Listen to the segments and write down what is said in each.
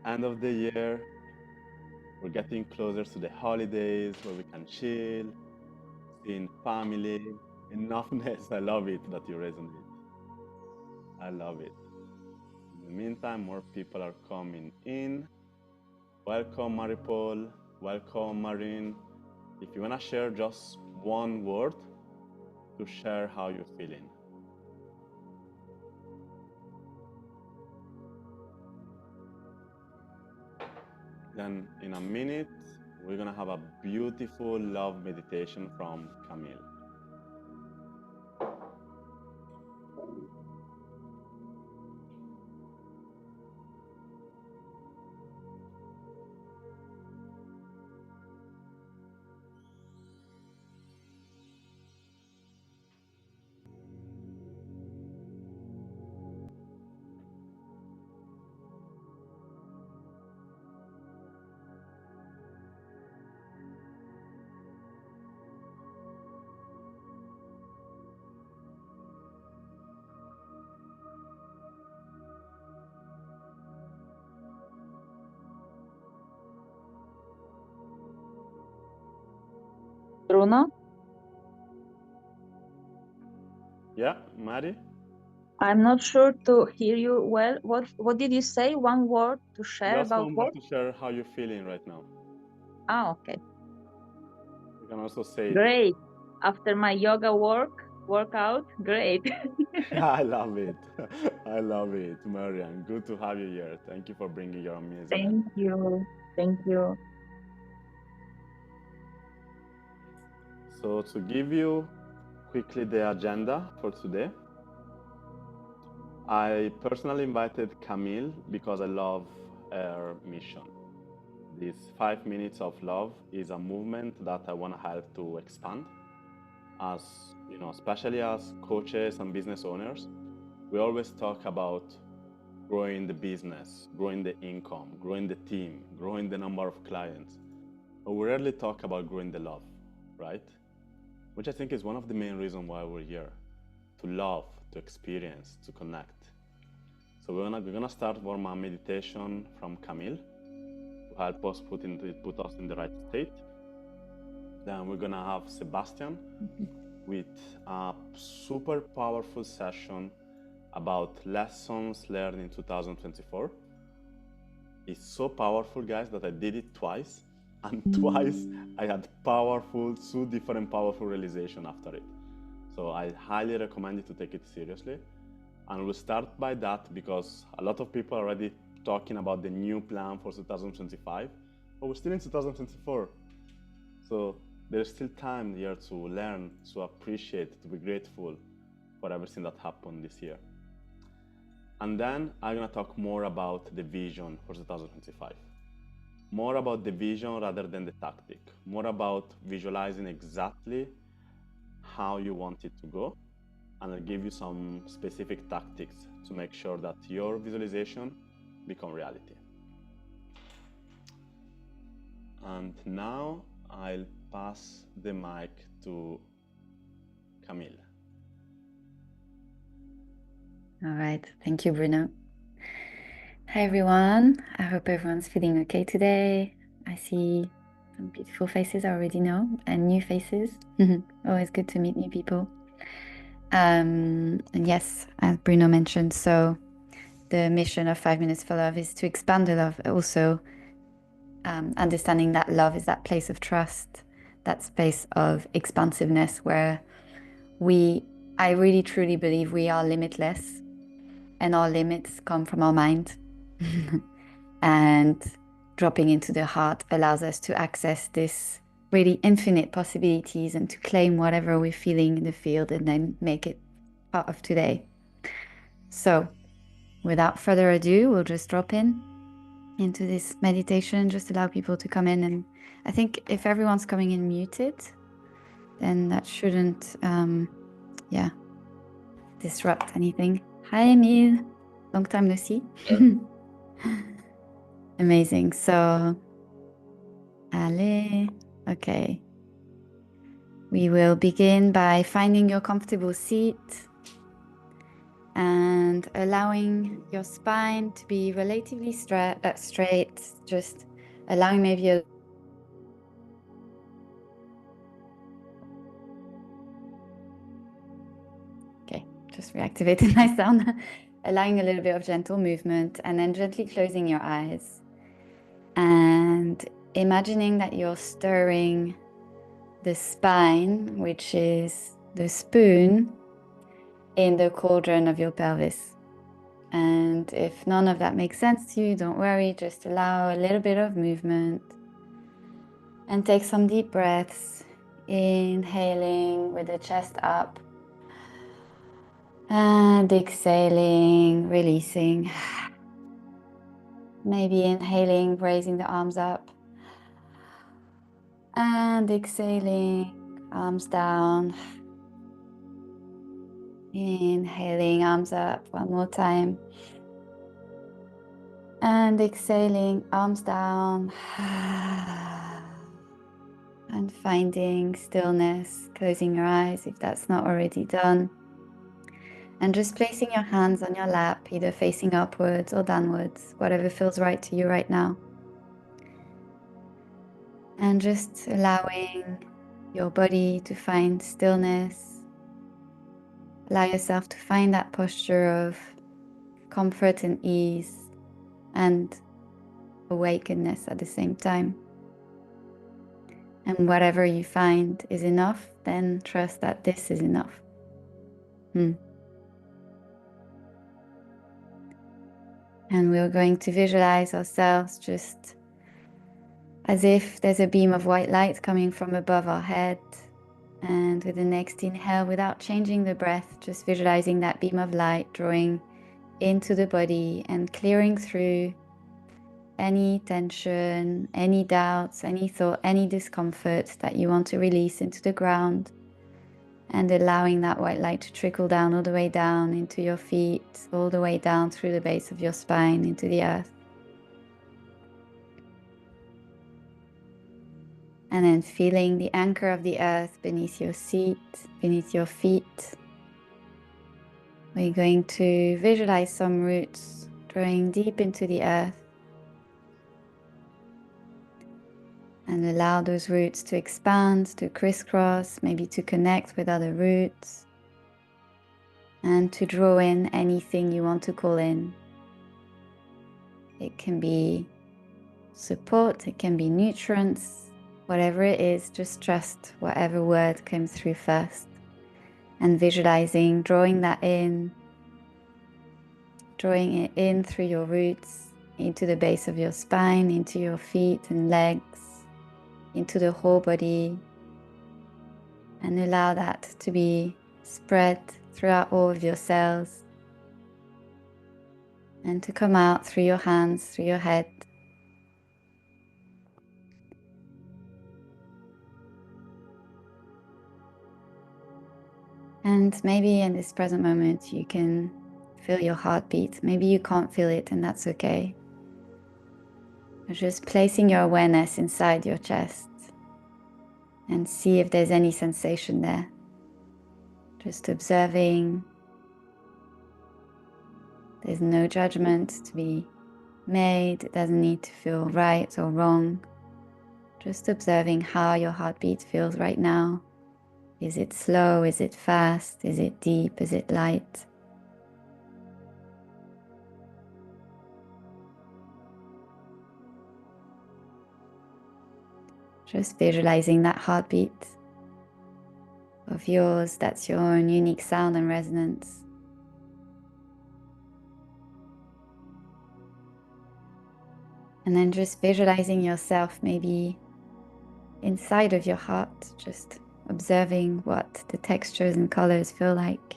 End of the year, we're getting closer to the holidays where we can chill, seeing family, enoughness. I love it that you resonate. I love it. In the meantime, more people are coming in. Welcome, Maripol. Welcome, Marine. If you want to share just one word to share how you're feeling. Then in a minute, we're going to have a beautiful love meditation from Camille. Bruno, Yeah, Mari? I'm not sure to hear you well. What did you say? One word to share Just about one word what? to share how you're feeling right now. Okay. You can also say, Great. After my yoga workout, great. I love it. I love it, Marian. Good to have you here. Thank you for bringing your amazing Thank energy. you. Thank you. So, to give you quickly the agenda for today, I personally invited Camille because I love her mission. This 5 minutes of love is a movement that I want to help to expand. As you know, especially as coaches and business owners, we always talk about growing the business, growing the income, growing the team, growing the number of clients. But we rarely talk about growing the love, right? Which I think is one of the main reasons why we're here, to love, to experience, to connect. So we're gonna start with a meditation from Camille to help us put us in the right state. Then we're gonna have Sebastian with a super powerful session about lessons learned in 2024. It's so powerful, guys, that I did it twice, and twice I had two different powerful realization after it. So I highly recommend you to take it seriously. And we'll start by that because a lot of people are already talking about the new plan for 2025, but we're still in 2024. So there's still time here to learn, to appreciate, to be grateful for everything that happened this year. And then I'm gonna talk more about the vision for 2025. More about the vision rather than the tactic. More about visualizing exactly how you want it to go. And I'll give you some specific tactics to make sure that your visualization become reality. And now I'll pass the mic to Camille. All right. Thank you, Bruno. Hi, everyone. I hope everyone's feeling okay today. I see some beautiful faces I already know and new faces. Always good to meet new people. And yes, as Bruno mentioned, so the mission of 5 Minutes for Love is to expand the love, also understanding that love is that place of trust, that space of expansiveness where I really truly believe we are limitless and our limits come from our mind. And dropping into the heart allows us to access this really infinite possibilities and to claim whatever we're feeling in the field and then make it part of today. So without further ado, we'll just drop into this meditation, just allow people to come in. And I think if everyone's coming in muted, then that shouldn't, disrupt anything. Hi, Emile. Long time no see. Amazing. So, allez. Okay. We will begin by finding your comfortable seat. and allowing your spine to be relatively straight, just allowing maybe a just reactivated my sound. Allowing a little bit of gentle movement, and then gently closing your eyes and imagining that you're stirring the spine, which is the spoon, in the cauldron of your pelvis. And if none of that makes sense to you, don't worry, just allow a little bit of movement and take some deep breaths, inhaling with the chest up and exhaling, releasing. Maybe inhaling, raising the arms up, and exhaling, arms down. Inhaling, arms up, one more time. And exhaling, arms down. And finding stillness, closing your eyes if that's not already done. And just placing your hands on your lap, either facing upwards or downwards, whatever feels right to you right now. And just allowing your body to find stillness. Allow yourself to find that posture of comfort and ease and awakeness at the same time. And whatever you find is enough, then trust that this is enough. And we're going to visualize ourselves just as if there's a beam of white light coming from above our head. And with the next inhale, without changing the breath, just visualizing that beam of light drawing into the body and clearing through any tension, any doubts, any thought, any discomfort that you want to release into the ground, and allowing that white light to trickle down all the way down into your feet, all the way down through the base of your spine into the earth. And then feeling the anchor of the earth beneath your seat, beneath your feet. We're going to visualize some roots drawing deep into the earth. And allow those roots to expand, to crisscross, maybe to connect with other roots. And to draw in anything you want to call in. It can be support, it can be nutrients. Whatever it is, just trust whatever word comes through first. And visualizing, drawing that in, drawing it in through your roots, into the base of your spine, into your feet and legs, into the whole body. And allow that to be spread throughout all of your cells. And to come out through your hands, through your head. And maybe in this present moment you can feel your heartbeat. Maybe you can't feel it, and that's okay. You're just placing your awareness inside your chest and see if there's any sensation there. Just observing. There's no judgment to be made. It doesn't need to feel right or wrong. Just observing how your heartbeat feels right now. Is it slow? Is it fast? Is it deep? Is it light? Just visualizing that heartbeat of yours. That's your own unique sound and resonance. And then just visualizing yourself maybe inside of your heart, just observing what the textures and colors feel like.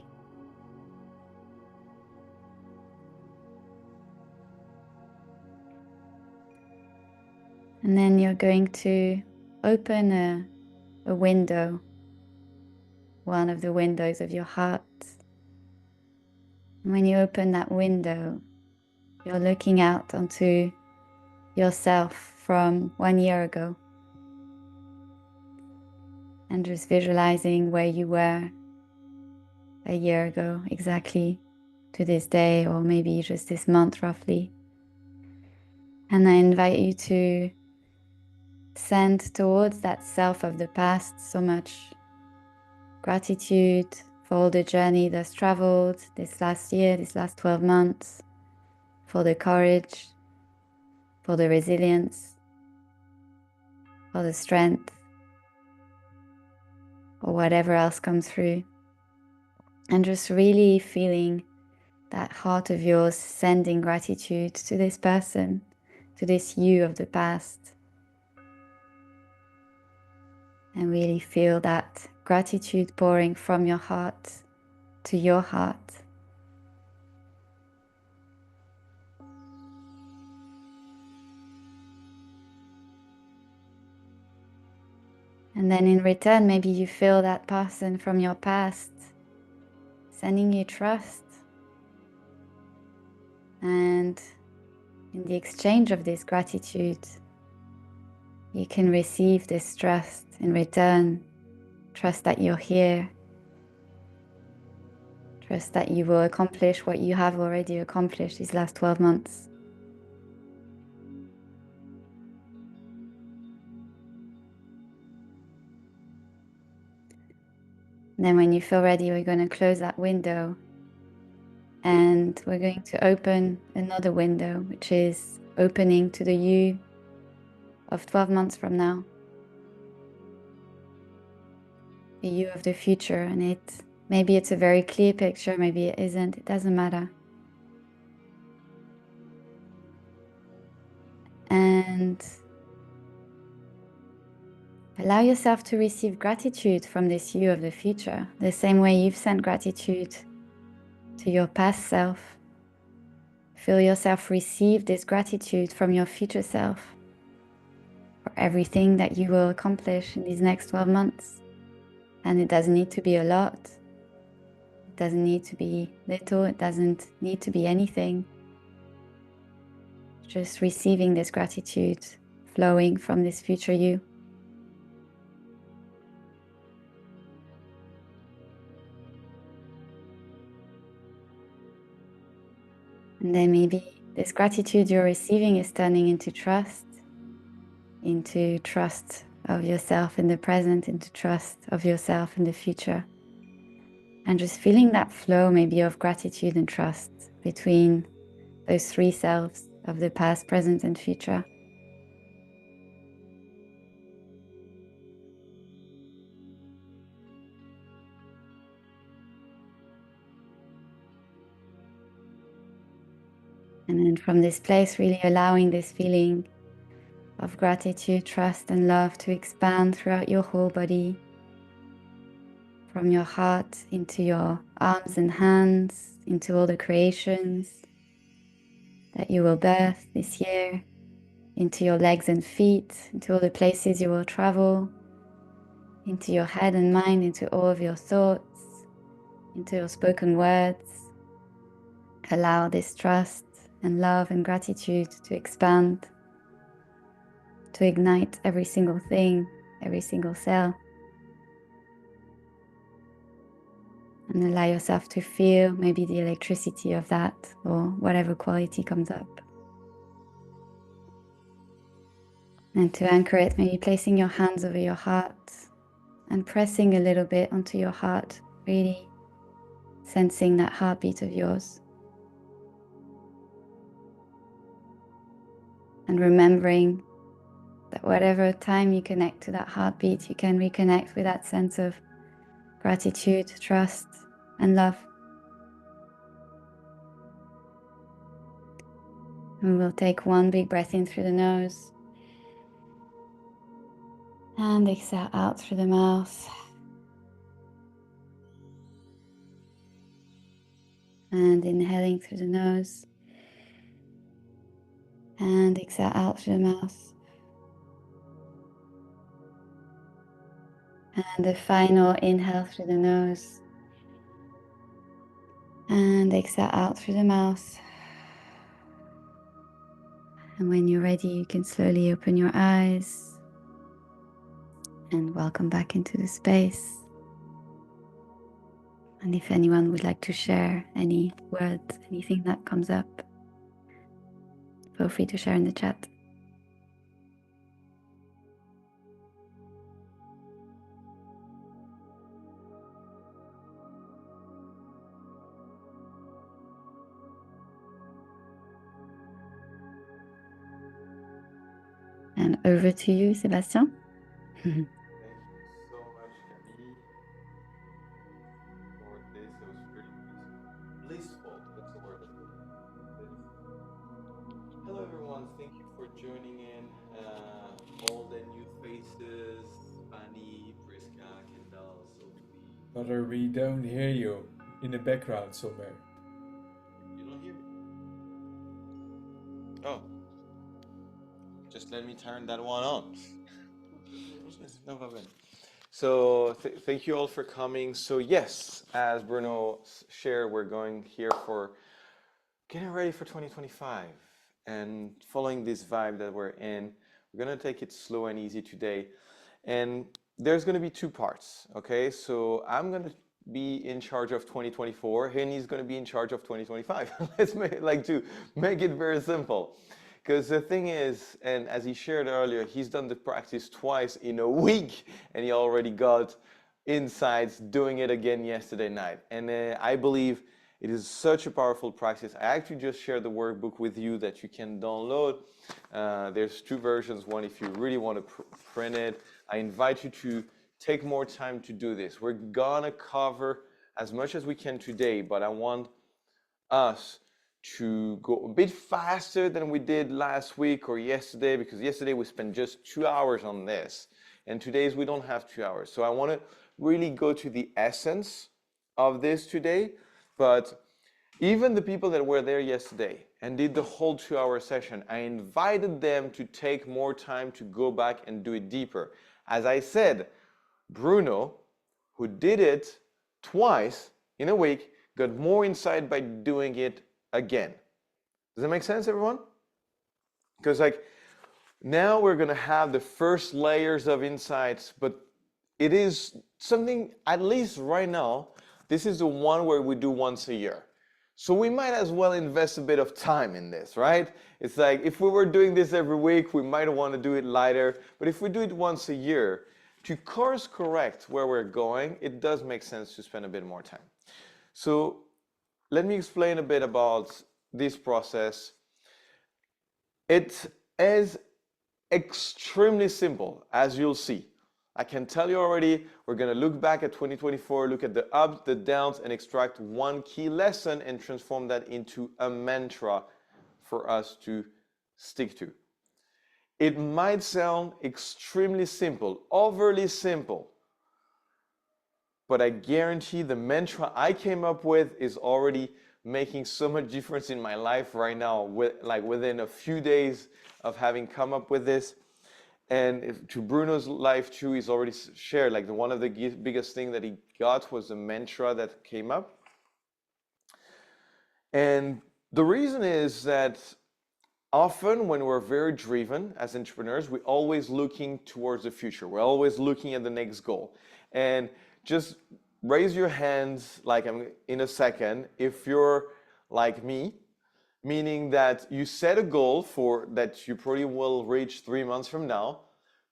And then you're going to open a window, one of the windows of your heart. And when you open that window, you're looking out onto yourself from 1 year ago. And just visualizing where you were a year ago, exactly to this day, or maybe just this month roughly. And I invite you to send towards that self of the past so much gratitude for all the journey that's traveled this last year, this last 12 months, for the courage, for the resilience, for the strength, or whatever else comes through. And just really feeling that heart of yours sending gratitude to this person, to this you of the past. And really feel that gratitude pouring from your heart to your heart. And then in return, maybe you feel that person from your past sending you trust. And in the exchange of this gratitude, you can receive this trust in return. Trust that you're here. Trust that you will accomplish what you have already accomplished these last 12 months. And then when you feel ready, we're going to close that window and we're going to open another window, which is opening to the you of 12 months from now. The you of the future. And maybe it's a very clear picture, maybe it isn't, it doesn't matter. And allow yourself to receive gratitude from this you of the future, the same way you've sent gratitude to your past self. Feel yourself receive this gratitude from your future self for everything that you will accomplish in these next 12 months. And it doesn't need to be a lot. It doesn't need to be little. It doesn't need to be anything. Just receiving this gratitude flowing from this future you. And then maybe this gratitude you're receiving is turning into trust of yourself in the present, into trust of yourself in the future. And just feeling that flow maybe of gratitude and trust between those three selves of the past, present, and future. And then from this place, really allowing this feeling of gratitude, trust, and love to expand throughout your whole body, from your heart into your arms and hands, into all the creations that you will birth this year, into your legs and feet, into all the places you will travel, into your head and mind, into all of your thoughts, into your spoken words. Allow this trust and love and gratitude to expand, to ignite every single thing, every single cell. And allow yourself to feel maybe the electricity of that, or whatever quality comes up. And to anchor it, maybe placing your hands over your heart and pressing a little bit onto your heart, really sensing that heartbeat of yours. And remembering that whatever time you connect to that heartbeat, you can reconnect with that sense of gratitude, trust, and love. And we'll take one big breath in through the nose and exhale out through the mouth. And inhaling through the nose and exhale out through the mouth. And the final inhale through the nose and exhale out through the mouth. And when you're ready, you can slowly open your eyes and welcome back into the space. And if anyone would like to share any words, anything that comes up, feel free to share in the chat. And over to you, Sébastien. Thank you so much, Camille, for this. It was pretty blissful. That's the word. Hello, everyone. Thank you for joining in. All the new faces: Fanny, Priska, Kendall, Sophie. Brother, we don't hear you in the background somewhere. You don't hear me? Oh. Just let me turn that one on. No problem. So thank you all for coming. So yes, as Bruno shared, we're going here for getting ready for 2025 and following this vibe that we're in. We're gonna take it slow and easy today. And there's gonna be two parts, okay? So I'm gonna be in charge of 2024, and he's gonna be in charge of 2025. Let's make it very simple. Because the thing is, and as he shared earlier, he's done the practice twice in a week, and he already got insights doing it again yesterday night. And I believe it is such a powerful practice. I actually just shared the workbook with you that you can download. There's two versions, one if you really want to print it. I invite you to take more time to do this. We're gonna cover as much as we can today, but I want us to go a bit faster than we did last week or yesterday, because yesterday we spent just 2 hours on this, and today's we don't have 2 hours. So I want to really go to the essence of this today. But even the people that were there yesterday and did the whole 2-hour session, I invited them to take more time to go back and do it deeper. As I said, Bruno, who did it twice in a week, got more insight by doing it again. Does that make sense, everyone? Because now we're gonna have the first layers of insights, but it is something, at least right now, this is the one where we do once a year. So we might as well invest a bit of time in this, right? It's like, if we were doing this every week, we might want to do it lighter, but if we do it once a year, to course correct where we're going, it does make sense to spend a bit more time. So let me explain a bit about this process. It is extremely simple, as you'll see. I can tell you already, we're going to look back at 2024, look at the ups, the downs, and extract one key lesson and transform that into a mantra for us to stick to. It might sound extremely simple, overly simple, but I guarantee the mantra I came up with is already making so much difference in my life right now, within a few days of having come up with this. And to Bruno's life too, he's already shared, one of the biggest thing that he got was a mantra that came up. And the reason is that often when we're very driven as entrepreneurs, we're always looking towards the future. We're always looking at the next goal. And just raise your hands in a second if you're like me, meaning that you set a goal that you probably will reach 3 months from now,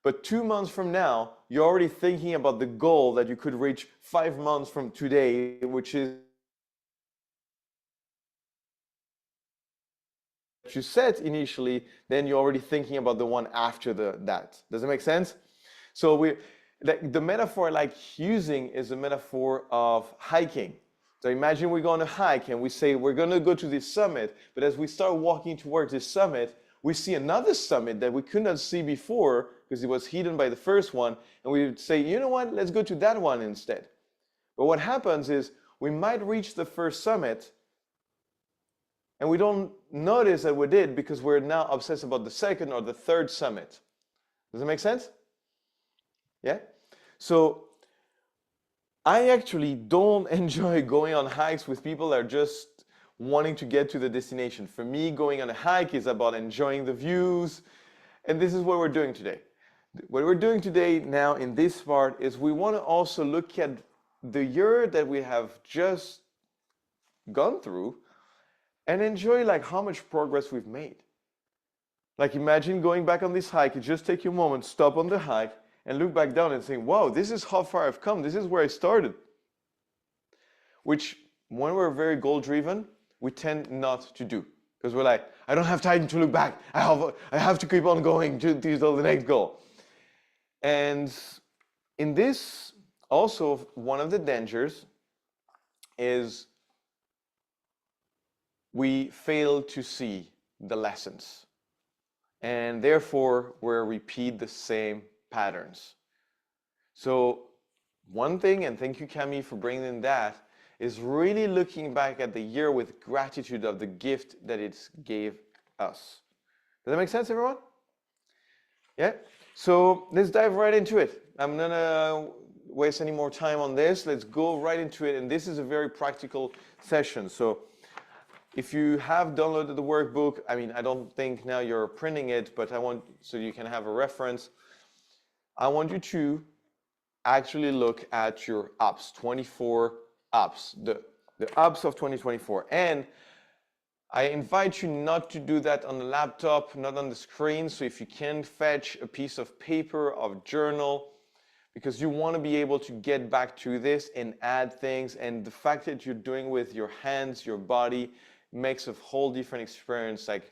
but 2 months from now, you're already thinking about the goal that you could reach 5 months from today, which is you set initially, then you're already thinking about the one after that. Does it make sense? So the metaphor I like using is a metaphor of hiking. So imagine we're going to hike and we say we're going to go to this summit, but as we start walking towards this summit, we see another summit that we could not see before because it was hidden by the first one, and we would say, you know what, let's go to that one instead. But what happens is we might reach the first summit and we don't notice that we did because we're now obsessed about the second or the third summit. Does it make sense? Yeah? So I actually don't enjoy going on hikes with people that are just wanting to get to the destination. For me, going on a hike is about enjoying the views, and this is what we're doing today. What we're doing today now in this part is we want to also look at the year that we have just gone through and enjoy like how much progress we've made. Like imagine going back on this hike, you just take your moment, stop on the hike and look back down and saying, wow, this is how far I've come. This is where I started. Which when we're very goal driven, we tend not to do. Because we're like, I don't have time to look back. I have to keep on going to the next goal. And in this, also, one of the dangers is we fail to see the lessons. And therefore, we repeat the same patterns. So one thing, and thank you, Camille, for bringing in that, is really looking back at the year with gratitude of the gift that it gave us. Does that make sense, everyone? Yeah? So let's dive right into it. I'm not gonna waste any more time on this. Let's go right into it. And this is a very practical session. So if you have downloaded the workbook, I mean, I don't think now you're printing it, but I want, so you can have a reference. I want you to actually look at your ups, 24 ups, the ups of 2024. And I invite you not to do that on the laptop, not on the screen. So if you can fetch a piece of paper, of journal, because you want to be able to get back to this and add things. And the fact that you're doing with your hands, your body, makes a whole different experience. Like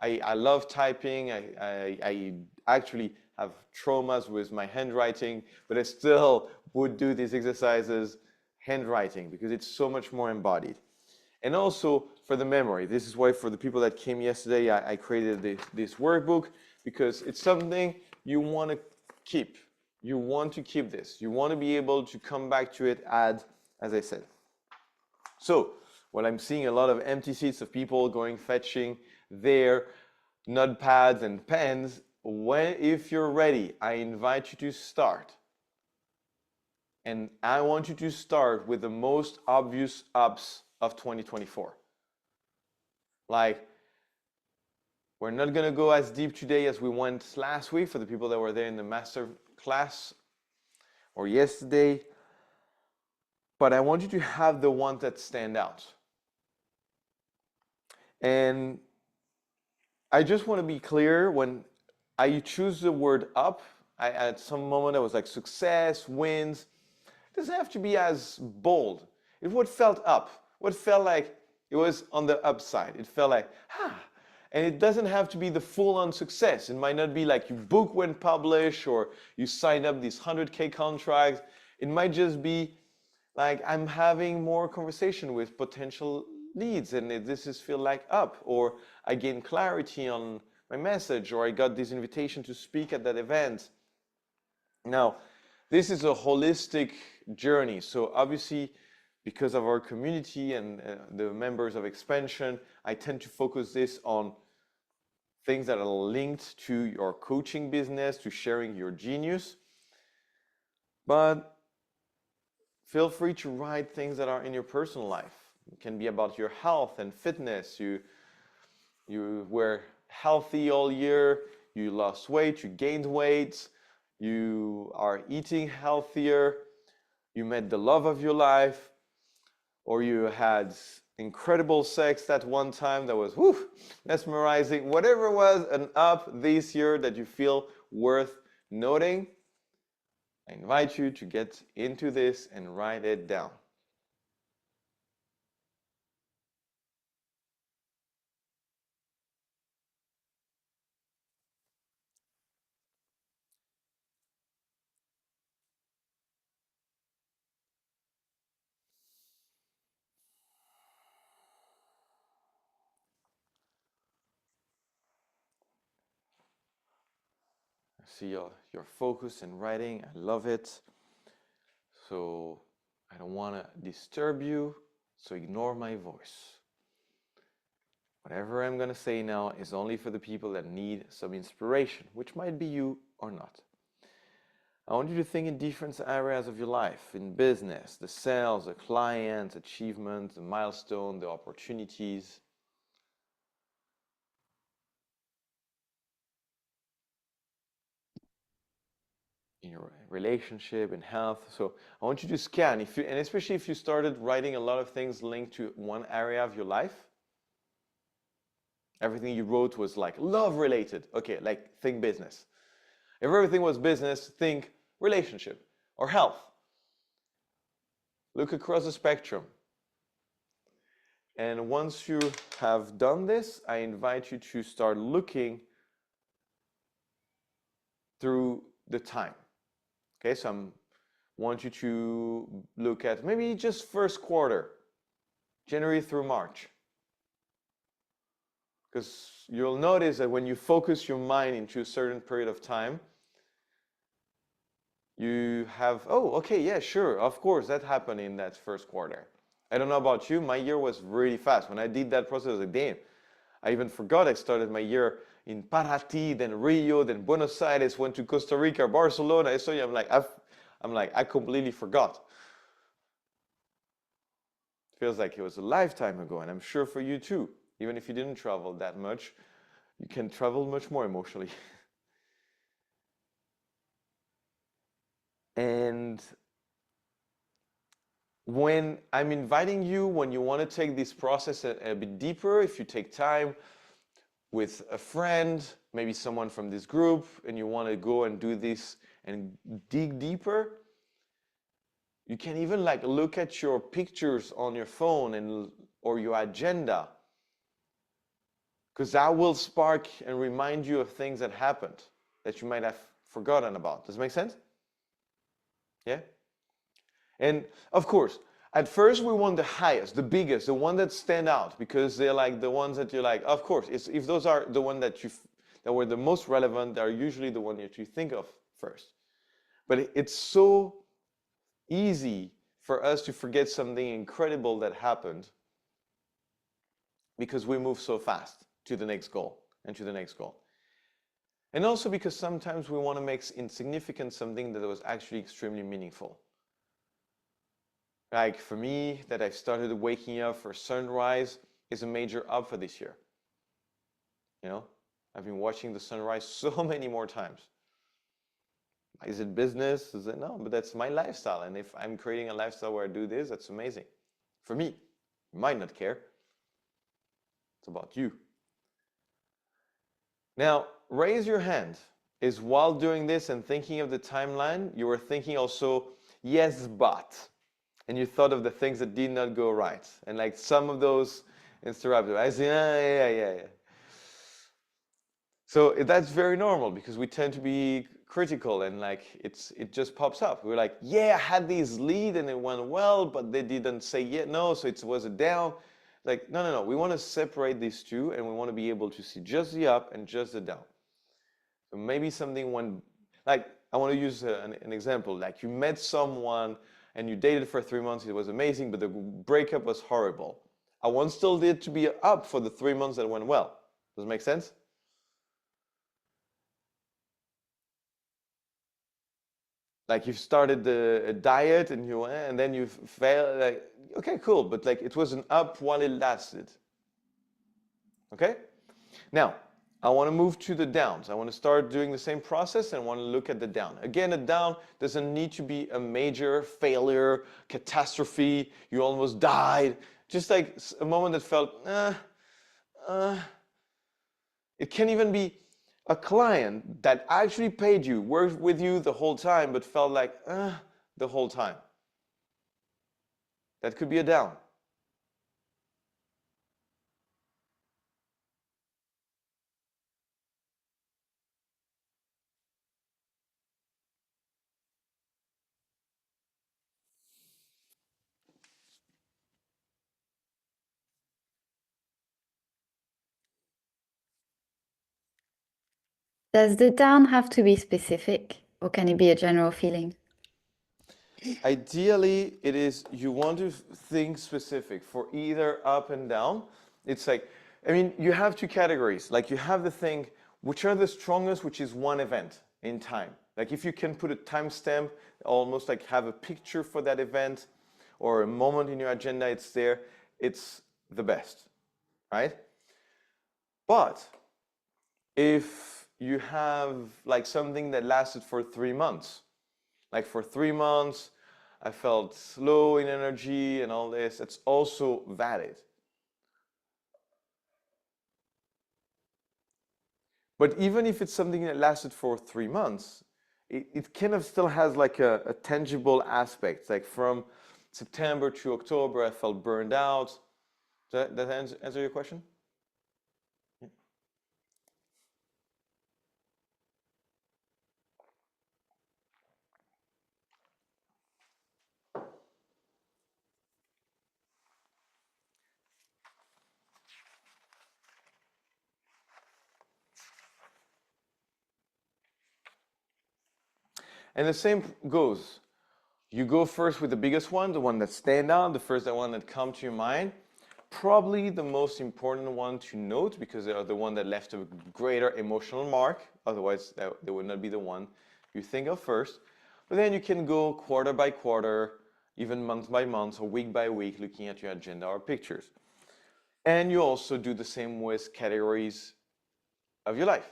I love typing. I actually have traumas with my handwriting, but I still would do these exercises handwriting because it's so much more embodied. And also for the memory. This is why for the people that came yesterday, I created this workbook because it's something you want to keep. You want to keep this. You want to be able to come back to it, add, as I said. So while I'm seeing a lot of empty seats of people going fetching their notepads and pens, if you're ready, I invite you to start. And I want you to start with the most obvious ups of 2024. Like, we're not going to go as deep today as we went last week for the people that were there in the master class or yesterday. But I want you to have the ones that stand out. And I just want to be clear, when I choose the word up, at some moment I was like success, wins. It doesn't have to be as bold. It what felt up, what felt like it was on the upside. It felt like, and it doesn't have to be the full-on success. It might not be like your book went published or you signed up these 100K contracts. It might just be like I'm having more conversation with potential leads and this is feel like up, or I gain clarity on my message, or I got this invitation to speak at that event. Now, this is a holistic journey. So obviously, because of our community and the members of Expansion, I tend to focus this on things that are linked to your coaching business, to sharing your genius. But feel free to write things that are in your personal life. It can be about your health and fitness. You were healthy all year, you lost weight, you gained weight, you are eating healthier, you met the love of your life, or you had incredible sex at one time that was mesmerizing. Whatever was an up this year that you feel worth noting, I invite you to get into this and write it down. See your focus in writing. I love it. So I don't want to disturb you, so ignore my voice. Whatever I'm going to say now is only for the people that need some inspiration, which might be you or not. I want you to think in different areas of your life, in business, the sales, the clients, achievements, the milestone, the opportunities. in your relationship, in health. So I want you to scan, and especially if you started writing a lot of things linked to one area of your life. Everything you wrote was like love related. Okay, like think business. If everything was business, think relationship or health. Look across the spectrum. And once you have done this, I invite you to start looking through the time. Okay, so I want you to look at maybe just first quarter, January through March. Because you'll notice that when you focus your mind into a certain period of time, you have, oh, okay, yeah, sure, of course, that happened in that first quarter. I don't know about you, my year was really fast. When I did that process, I was like, damn, I even forgot I started my year in Paraty, then Rio, then Buenos Aires, went to Costa Rica, Barcelona. So I'm like, I completely forgot. It feels like it was a lifetime ago, and I'm sure for you too. Even if you didn't travel that much, you can travel much more emotionally. And when I'm inviting you, when you want to take this process a bit deeper, if you take time with a friend, maybe someone from this group, and you want to go and do this and dig deeper, you can even like look at your pictures on your phone or your agenda, because that will spark and remind you of things that happened that you might have forgotten about. Does it make sense? Yeah? And of course, at first we want the highest, the biggest, the one that stand out, because they're like the ones that you're like, of course, if those are the one that were the most relevant, they're usually the one that you think of first. But it's so easy for us to forget something incredible that happened because we move so fast to the next goal and to the next goal. And also because sometimes we want to make insignificant something that was actually extremely meaningful. Like for me, that I started waking up for sunrise is a major up for this year. You know, I've been watching the sunrise so many more times. Is it business? Is it no? But that's my lifestyle. And if I'm creating a lifestyle where I do this, that's amazing. For me, you might not care. It's about you. Now, raise your hand. Is while doing this and thinking of the timeline, you were thinking also, yes, but. And you thought of the things that did not go right. And like some of those interrupted. I say, yeah. So that's very normal because we tend to be critical and like it just pops up. We're like, yeah, I had this lead and it went well, but they didn't say yet no, so it was a down. Like, no. We want to separate these two and we want to be able to see just the up and just the down. So maybe something went, like I want to use an example. Like you met someone and you dated for 3 months, it was amazing, but the breakup was horrible. I want still it to be up for the 3 months that went well. Does it make sense? Like you started a diet and then you failed. Like, okay, cool, but like it was an up while it lasted. Okay? Now, I want to move to the downs. I want to start doing the same process and want to look at the down. Again, a down doesn't need to be a major failure, catastrophe, you almost died. Just like a moment that felt, It can even be a client that actually paid you, worked with you the whole time, but felt like, the whole time. That could be a down. Does the down have to be specific, or can it be a general feeling? Ideally, it is you want to think specific for either up and down. It's like, I mean, you have two categories. Like you have the thing, which are the strongest, which is one event in time. Like if you can put a timestamp, almost like have a picture for that event or a moment in your agenda, it's there, it's the best, right? But if you have like something that lasted for 3 months, Like for 3 months, I felt low in energy and all this. It's also valid. But even if it's something that lasted for 3 months, it kind of still has like a tangible aspect. Like from September to October, I felt burned out. Does that answer your question? And the same goes. You go first with the biggest one, the one that stand out, the first one that come to your mind. Probably the most important one to note because they are the one that left a greater emotional mark. Otherwise, they would not be the one you think of first. But then you can go quarter by quarter, even month by month or week by week, looking at your agenda or pictures. And you also do the same with categories of your life.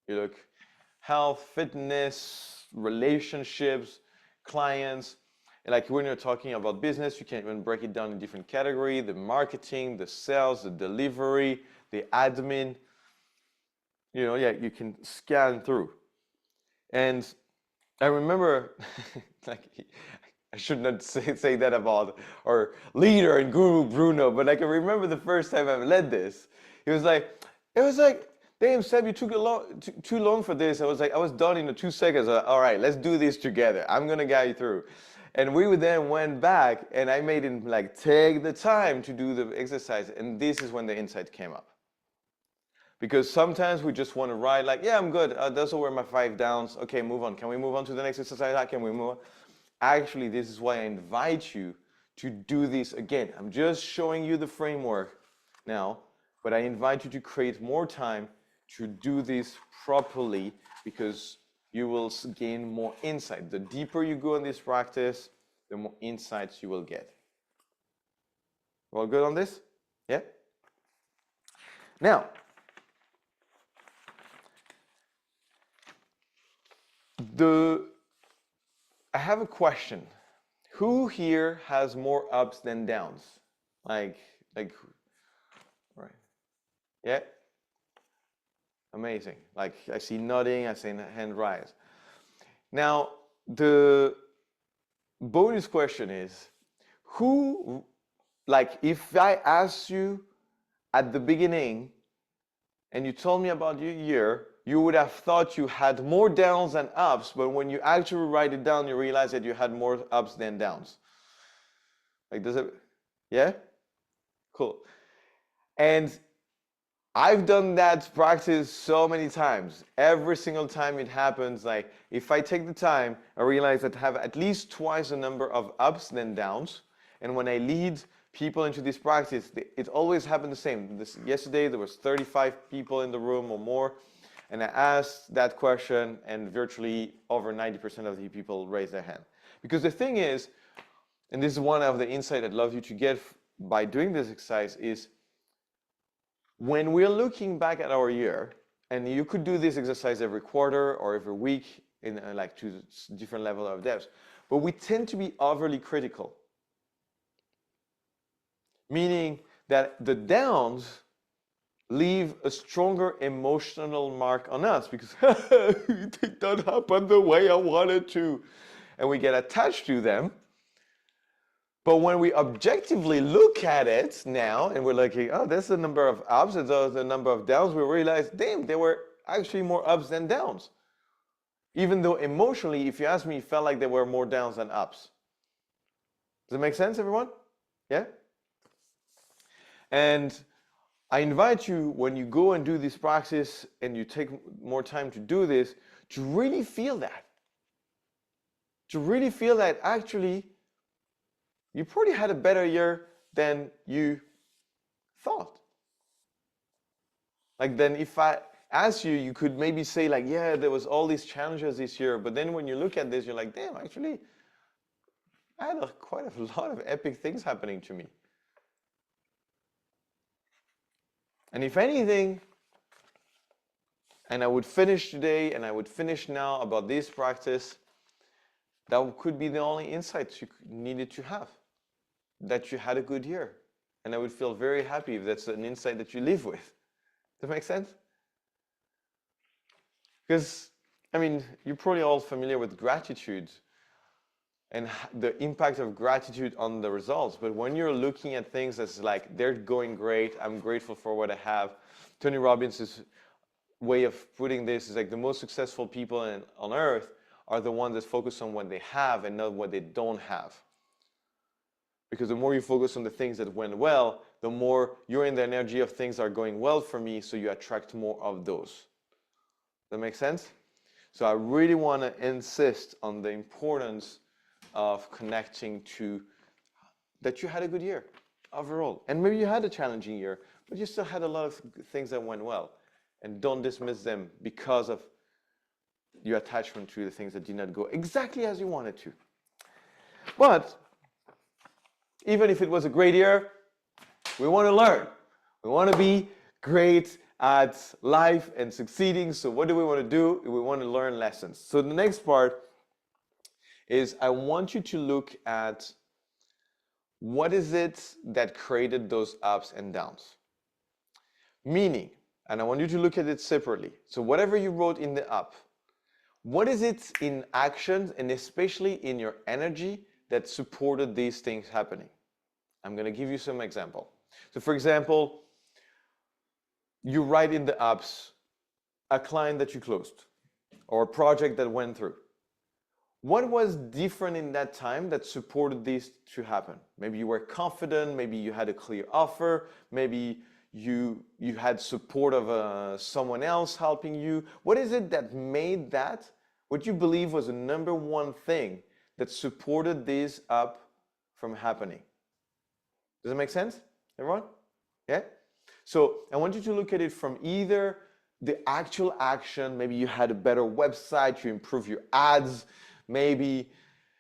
You look health, fitness, relationships, clients. And like when you're talking about business, you can even break it down in different categories: the marketing, the sales, the delivery, the admin. You know, yeah, you can scan through. And I remember, like, I should not say that about our leader and guru Bruno, but I can remember the first time I led this. It was like, damn, Seb, you took too long for this. I was done in 2 seconds. All right, let's do this together. I'm gonna guide you through. And we then went back, and I made him like take the time to do the exercise. And this is when the insight came up. Because sometimes we just want to write like, yeah, I'm good. Those were my 5 downs. Okay, move on. Can we move on to the next exercise? How can we move on? Actually, this is why I invite you to do this again. I'm just showing you the framework now, but I invite you to create more time to do this properly because you will gain more insight. The deeper you go in this practice, the more insights you will get. We're all good on this? Yeah? Now, I have a question. Who here has more ups than downs? Like, right? Yeah? Amazing. Like, I see nodding, I see hand rise. Now, the bonus question is, who, like, if I asked you at the beginning and you told me about your year, you would have thought you had more downs than ups, but when you actually write it down, you realize that you had more ups than downs. Like, does it, yeah? Cool. And I've done that practice so many times. Every single time it happens, like if I take the time, I realize that I have at least twice the number of ups than downs. And when I lead people into this practice, it always happened the same. Yesterday, there was 35 people in the room or more. And I asked that question, and virtually over 90% of the people raised their hand. Because the thing is, and this is one of the insights I'd love you to get by doing this exercise, is when we're looking back at our year, and you could do this exercise every quarter or every week in like 2 different levels of depth, but we tend to be overly critical. Meaning that the downs leave a stronger emotional mark on us because it did not happen the way I wanted to. And we get attached to them. But when we objectively look at it now and we're like, oh, there's the number of ups and there's the number of downs, we realize, damn, there were actually more ups than downs. Even though emotionally, if you ask me, it felt like there were more downs than ups. Does it make sense, everyone? Yeah? And I invite you, when you go and do this practice and you take more time to do this, to really feel that. To really feel that actually, you probably had a better year than you thought. Like then if I asked you, you could maybe say like, yeah, there was all these challenges this year. But then when you look at this, you're like, damn, actually, I had quite a lot of epic things happening to me. And if anything, and I would finish today and I would finish now about this practice, that could be the only insights you needed to have, that you had a good year. And I would feel very happy if that's an insight that you live with. Does that make sense? Because, I mean, you're probably all familiar with gratitude and the impact of gratitude on the results. But when you're looking at things as like, they're going great, I'm grateful for what I have. Tony Robbins' way of putting this is like the most successful people on earth are the ones that focus on what they have and not what they don't have. Because the more you focus on the things that went well, the more you're in the energy of things are going well for me, so you attract more of those. Does that make sense? So I really want to insist on the importance of connecting to that you had a good year overall. And maybe you had a challenging year, but you still had a lot of things that went well. And don't dismiss them because of your attachment to the things that did not go exactly as you wanted to. But even if it was a great year, we want to learn. We want to be great at life and succeeding. So what do we want to do? We want to learn lessons. So the next part is I want you to look at what is it that created those ups and downs. Meaning, and I want you to look at it separately. So whatever you wrote in the up, what is it in actions and especially in your energy that supported these things happening? I'm going to give you some example. So for example, you write in the ups a client that you closed or a project that went through. What was different in that time that supported this to happen? Maybe you were confident, maybe you had a clear offer, maybe you had support of someone else helping you. What is it that made that what you believe was the number one thing that supported this up from happening? Does that make sense, everyone? Yeah? So I want you to look at it from either the actual action, maybe you had a better website, you improved your ads, maybe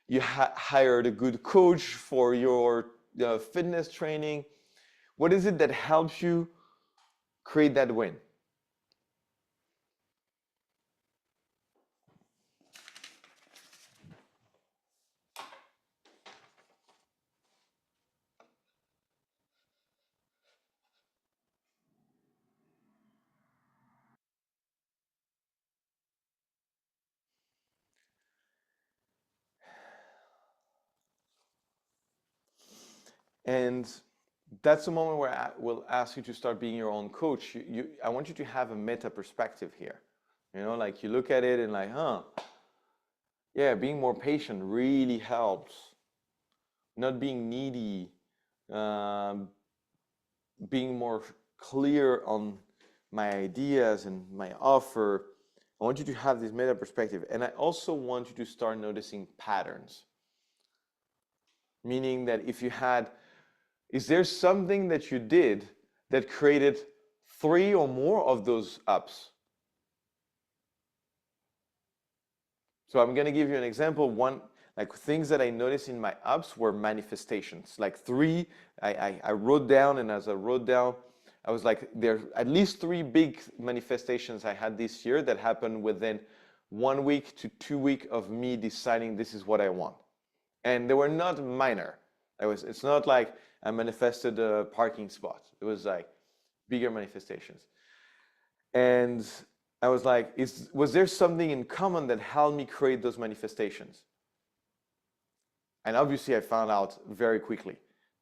you hired a good coach for your fitness training. What is it that helps you create that win? And that's the moment where I will ask you to start being your own coach. I want you to have a meta perspective here. You know, like you look at it and like, yeah, being more patient really helps. Not being needy, being more clear on my ideas and my offer. I want you to have this meta perspective. And I also want you to start noticing patterns. Meaning that if you had, is there something that you did that created 3 or more of those ups? So I'm going to give you an example. One, like things that I noticed in my ups were manifestations. Like 3, I wrote down, and as I wrote down, I was like, there are at least 3 big manifestations I had this year that happened within 1 week to 2 weeks of me deciding this is what I want. And they were not minor. It's not like I manifested a parking spot. It was like bigger manifestations. And I was like, was there something in common that helped me create those manifestations? And obviously I found out very quickly.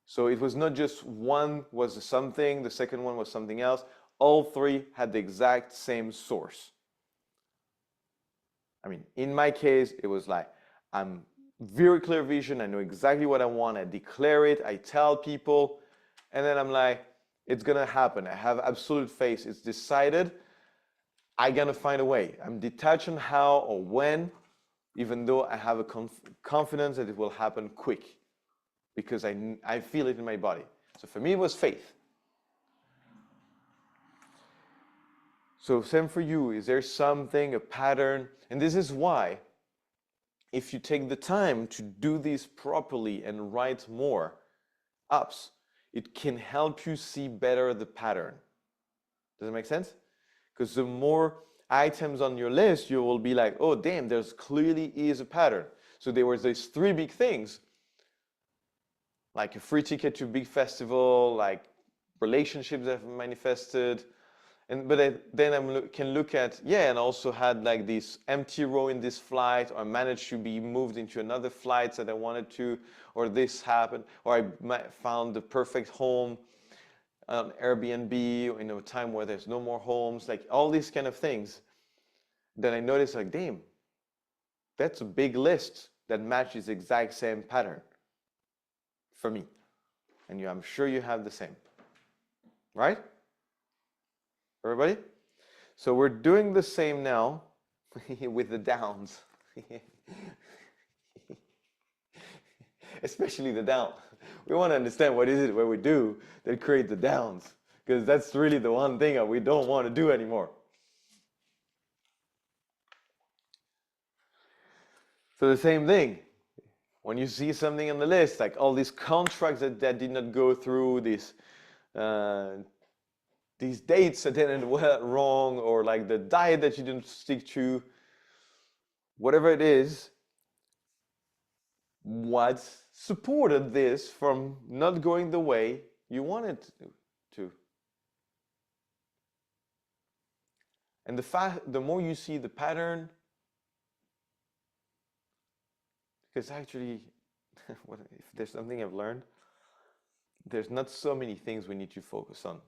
So it was not just one was something, the second one was something else. All 3 had the exact same source. I mean, in my case, it was like, I'm very clear vision. I know exactly what I want. I declare it. I tell people. And then I'm like, it's going to happen. I have absolute faith. It's decided. I'm going to find a way. I'm detached on how or when, even though I have a confidence that it will happen quick because I feel it in my body. So for me, it was faith. So same for you. Is there something, a pattern? And this is why, if you take the time to do this properly and write more ups, it can help you see better the pattern. Does it make sense? Because the more items on your list, you will be like, oh, damn, there's clearly is a pattern. So there was these three big things, like a free ticket to a big festival, like relationships that have manifested. But then I can look at, and also had like this empty row in this flight, or I managed to be moved into another flight that I wanted to, or this happened, or I found the perfect home on Airbnb in a time where there's no more homes, like all these kind of things. Then I noticed, like, damn, that's a big list that matches the exact same pattern for me. And I'm sure you have the same, right? Everybody? So we're doing the same now with the downs. Especially the down. We want to understand what is it we do that create the downs, because that's really the one thing that we don't want to do anymore. So the same thing, when you see something on the list, like all these contracts that did not go through, these dates that ended wrong, or like the diet that you didn't stick to, whatever it is, what supported this from not going the way you wanted to. And the more you see the pattern, because actually, if there's something I've learned, there's not so many things we need to focus on.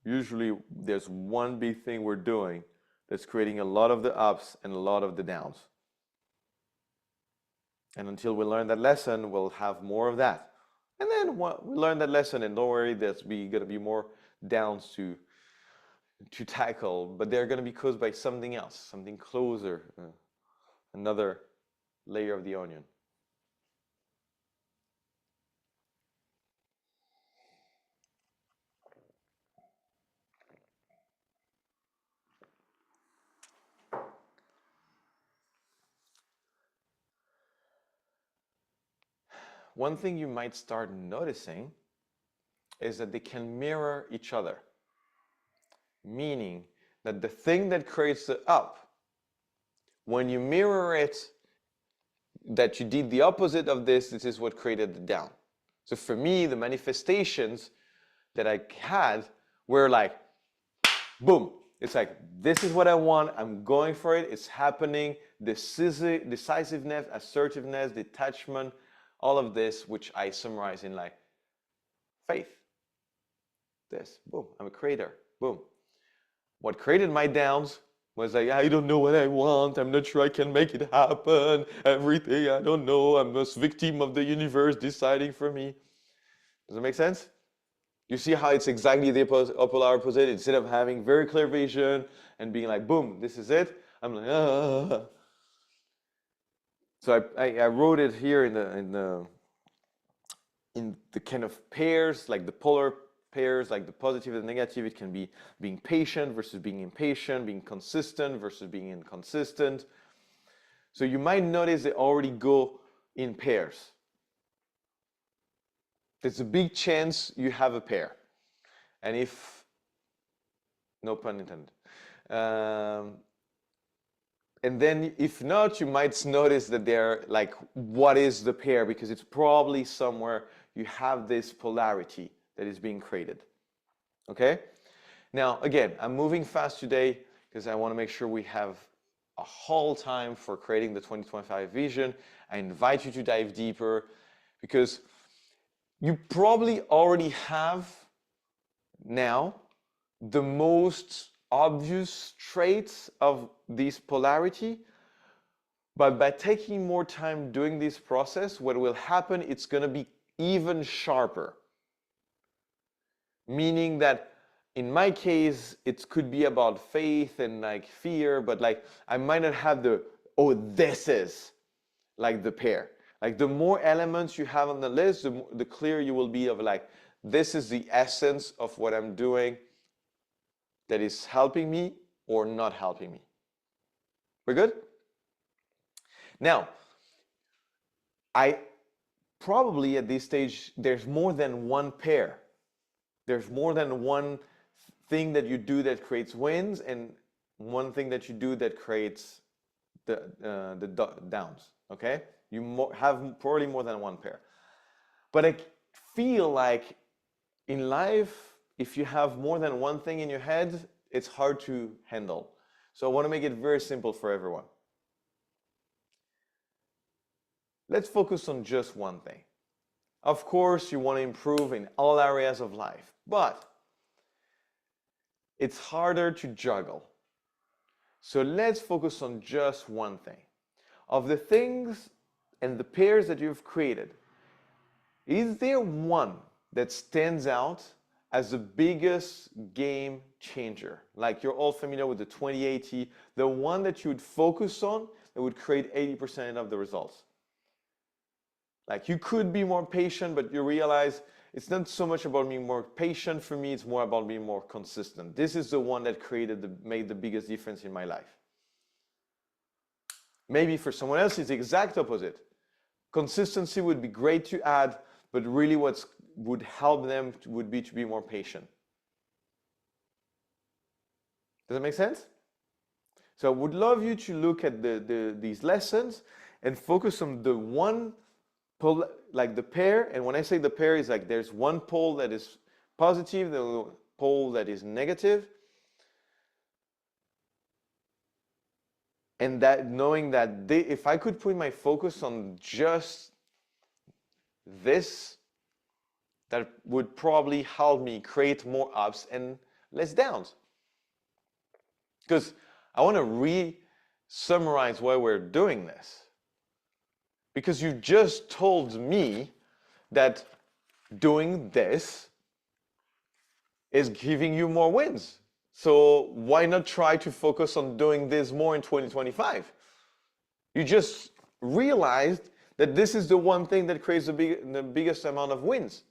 Usually there's one big thing we're doing that's creating a lot of the ups and a lot of the downs. And until we learn that lesson, we'll have more of that. And then we learn that lesson, and don't worry, there's going to be more downs to tackle, but they're going to be caused by something else, something closer, another layer of the onion. One thing you might start noticing is that they can mirror each other. Meaning that the thing that creates the up, when you mirror it, that you did the opposite of this is what created the down. So for me, the manifestations that I had were like, boom. It's like, this is what I want, I'm going for it, it's happening, decisiveness, assertiveness, detachment, all of this, which I summarize in like faith. This, boom, I'm a creator, boom. What created my downs was like, I don't know what I want, I'm not sure I can make it happen, everything, I don't know, I'm a victim of the universe deciding for me. Does that make sense? You see how it's exactly the polar opposite? Instead of having very clear vision and being like, boom, this is it, I'm like, ah. So I wrote it here in the kind of pairs, like the polar pairs, like the positive and negative. It can be being patient versus being impatient, being consistent versus being inconsistent. So you might notice they already go in pairs. There's a big chance you have a pair. And if, no pun intended. And then if not, you might notice that they're like, what is the pair? Because it's probably somewhere you have this polarity that is being created. Okay? Now, again, I'm moving fast today because I want to make sure we have a whole time for creating the 2025 vision. I invite you to dive deeper because you probably already have now the most obvious traits of this polarity, but by taking more time doing this process, what will happen, it's going to be even sharper. Meaning that in my case, it could be about faith and like fear, but like I might not have the, oh, this is like the pair. Like the more elements you have on the list, the clearer you will be of like, this is the essence of what I'm doing that is helping me or not helping me. We're good? Now, I probably at this stage, there's more than one pair. There's more than one thing that you do that creates wins and one thing that you do that creates the downs, okay? You have probably more than one pair. But I feel like in life, if you have more than one thing in your head, it's hard to handle. So I want to make it very simple for everyone. Let's focus on just one thing. Of course, you want to improve in all areas of life, but it's harder to juggle. So let's focus on just one thing. Of the things and the pairs that you've created, is there one that stands out as the biggest game changer? Like you're all familiar with the 20/80, the one that you would focus on that would create 80% of the results. Like you could be more patient, but you realize it's not so much about being more patient. For me, it's more about being more consistent. This is the one that made the biggest difference in my life. Maybe for someone else, it's the exact opposite. Consistency would be great to add, but really what would help them would be to be more patient. Does that make sense? So I would love you to look at these lessons and focus on the one pole, like the pair. And when I say the pair, is like there's one pole that is positive, the pole that is negative. And that knowing that if I could put my focus on just this, that would probably help me create more ups and less downs. Because I want to re-summarize why we're doing this. Because you just told me that doing this is giving you more wins. So why not try to focus on doing this more in 2025? You just realized that this is the one thing that creates the biggest amount of wins,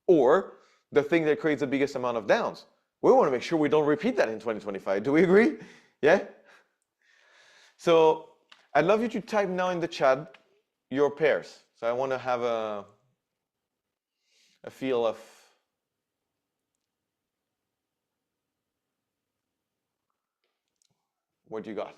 or the thing that creates the biggest amount of downs. We want to make sure we don't repeat that in 2025. Do we agree? Yeah? So I'd love you to type now in the chat your pairs. So I want to have a feel of what you got.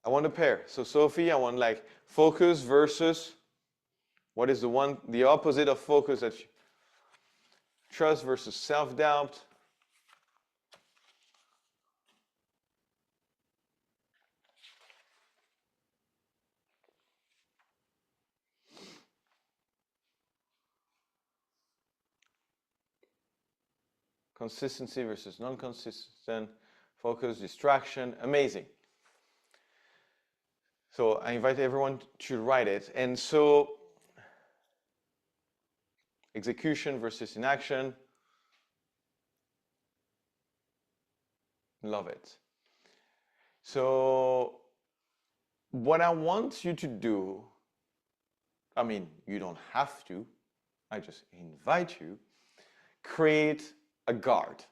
I want a pair. So Sophie, I want like focus versus what is the opposite of focus that you, trust versus self-doubt. Consistency versus non-consistent, focus, distraction, amazing. So I invite everyone to write it. And so execution versus inaction, love it. So what I want you to do, I mean, you don't have to, I just invite you, create a guard.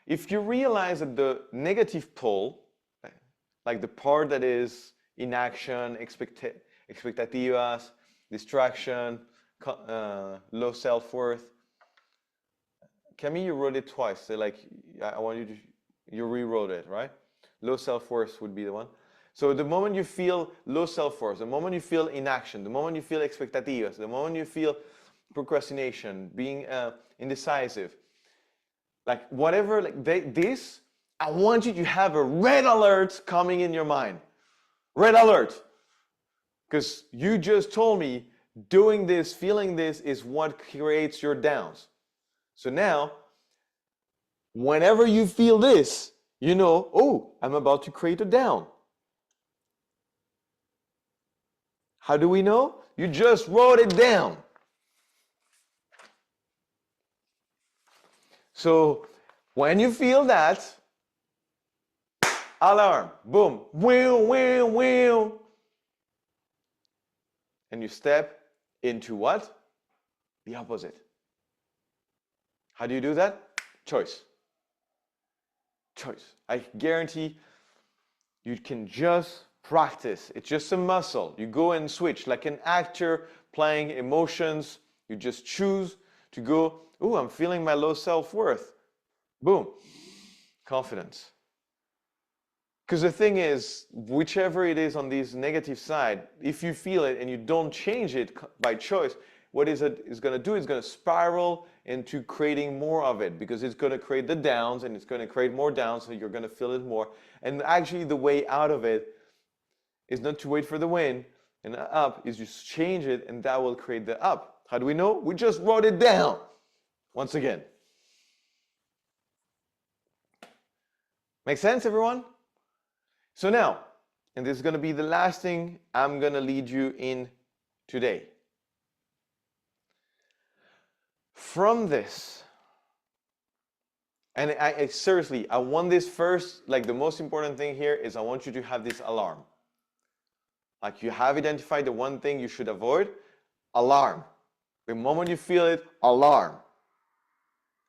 If you realize that the negative pole, like the part that is inaction, expectativas, distraction, low self-worth. Camille, you wrote it twice. So like, I want you to, you rewrote it, right? Low self-worth would be the one. So the moment you feel low self-worth, the moment you feel inaction, the moment you feel expectativas, the moment you feel procrastination, being indecisive, like whatever, like this, I want you to have a red alert coming in your mind. Red alert. Because you just told me doing this, feeling this is what creates your downs. So now, whenever you feel this, you know, oh, I'm about to create a down. How do we know? You just wrote it down. So when you feel that, alarm, boom, wheel, wheel, wheel. And you step into what? The opposite. How do you do that? Choice. Choice. I guarantee you can just practice. It's just a muscle. You go and switch like an actor playing emotions. You just choose to go, oh, I'm feeling my low self-worth. Boom, confidence. Because the thing is, whichever it is on this negative side, if you feel it and you don't change it by choice, what is it is going to do? It's going to spiral into creating more of it, because it's going to create the downs and it's going to create more downs, so you're going to feel it more. And actually the way out of it is not to wait for the win and up, is just change it, and that will create the up. How do we know? We just wrote it down. Once again. Make sense, everyone? So now, and this is going to be the last thing I'm going to lead you in today. From this, and I seriously, I want this first, like the most important thing here is I want you to have this alarm. Like you have identified the one thing you should avoid, alarm. The moment you feel it, alarm.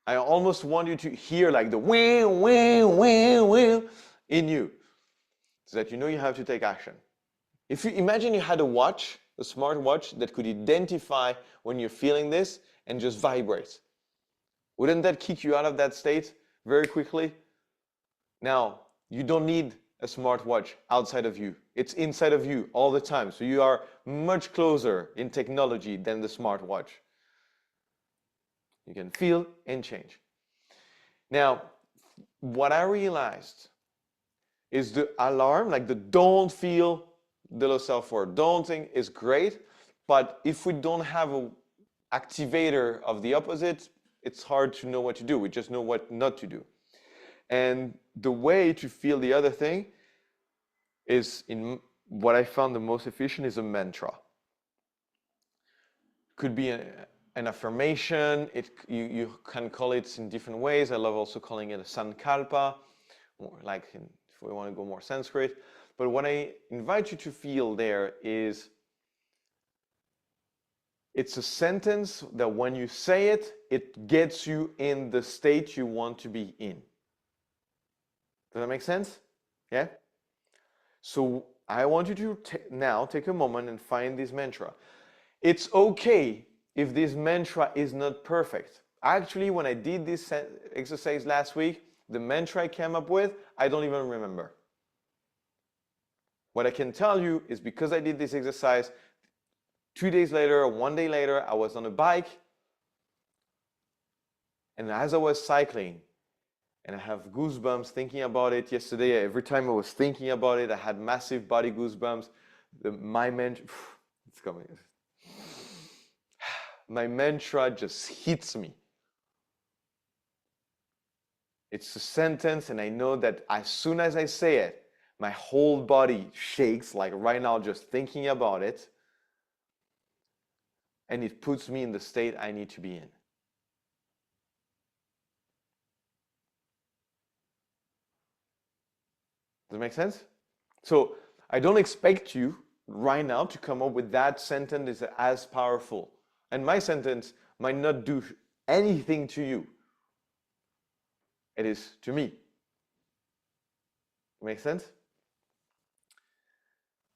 I almost want you to hear like the wah, wah, wah, wah in you, so that you know you have to take action. If you imagine you had a watch, a smart watch that could identify when you're feeling this and just vibrate. Wouldn't that kick you out of that state very quickly? Now, you don't need a smart watch outside of you. It's inside of you all the time. So you are much closer in technology than the smart watch. You can feel and change. Now, what I realized is the alarm, like the don't feel the low self-worth. Don't think is great, but if we don't have an activator of the opposite, it's hard to know what to do. We just know what not to do. And the way to feel the other thing is, in what I found the most efficient, is a mantra. Could be an affirmation. You can call it in different ways. I love also calling it a sankalpa, like if we want to go more Sanskrit. But what I invite you to feel there is, it's a sentence that when you say it, it gets you in the state you want to be in. Does that make sense? Yeah? So I want you to now take a moment and find this mantra. It's okay if this mantra is not perfect. Actually, when I did this exercise last week, the mantra I came up with, I don't even remember. What I can tell you is, because I did this exercise, 2 days later, 1 day later, I was on a bike, and as I was cycling, and I have goosebumps thinking about it. Yesterday, every time I was thinking about it, I had massive body goosebumps. My mantra, it's coming. My mantra just hits me. It's a sentence, and I know that as soon as I say it, my whole body shakes, like right now, just thinking about it. And it puts me in the state I need to be in. Does that make sense? So I don't expect you right now to come up with that sentence that is as powerful. And my sentence might not do anything to you. It is to me. Make sense?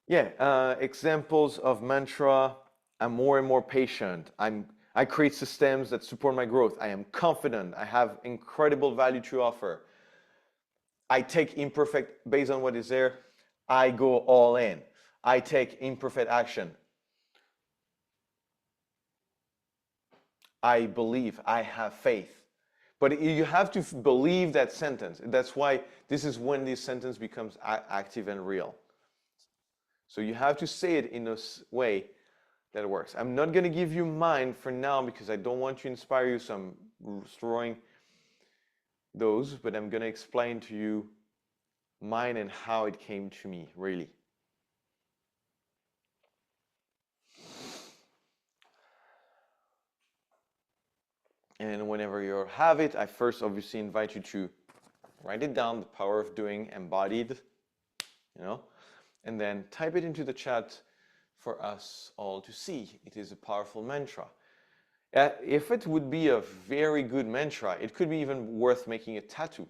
Yeah, examples of mantra. I'm more and more patient. I create systems that support my growth. I am confident. I have incredible value to offer. I take imperfect, based on what is there, I go all in. I take imperfect action. I believe, I have faith. But you have to believe that sentence. That's why this is when this sentence becomes active and real. So you have to say it in a way that works. I'm not going to give you mine for now, because I don't want to inspire you, so I'm throwing those, but I'm going to explain to you mine and how it came to me, really. And whenever you have it, I first obviously invite you to write it down, the power of doing, embodied, and then type it into the chat for us all to see. It is a powerful mantra. If it would be a very good mantra, it could be even worth making a tattoo.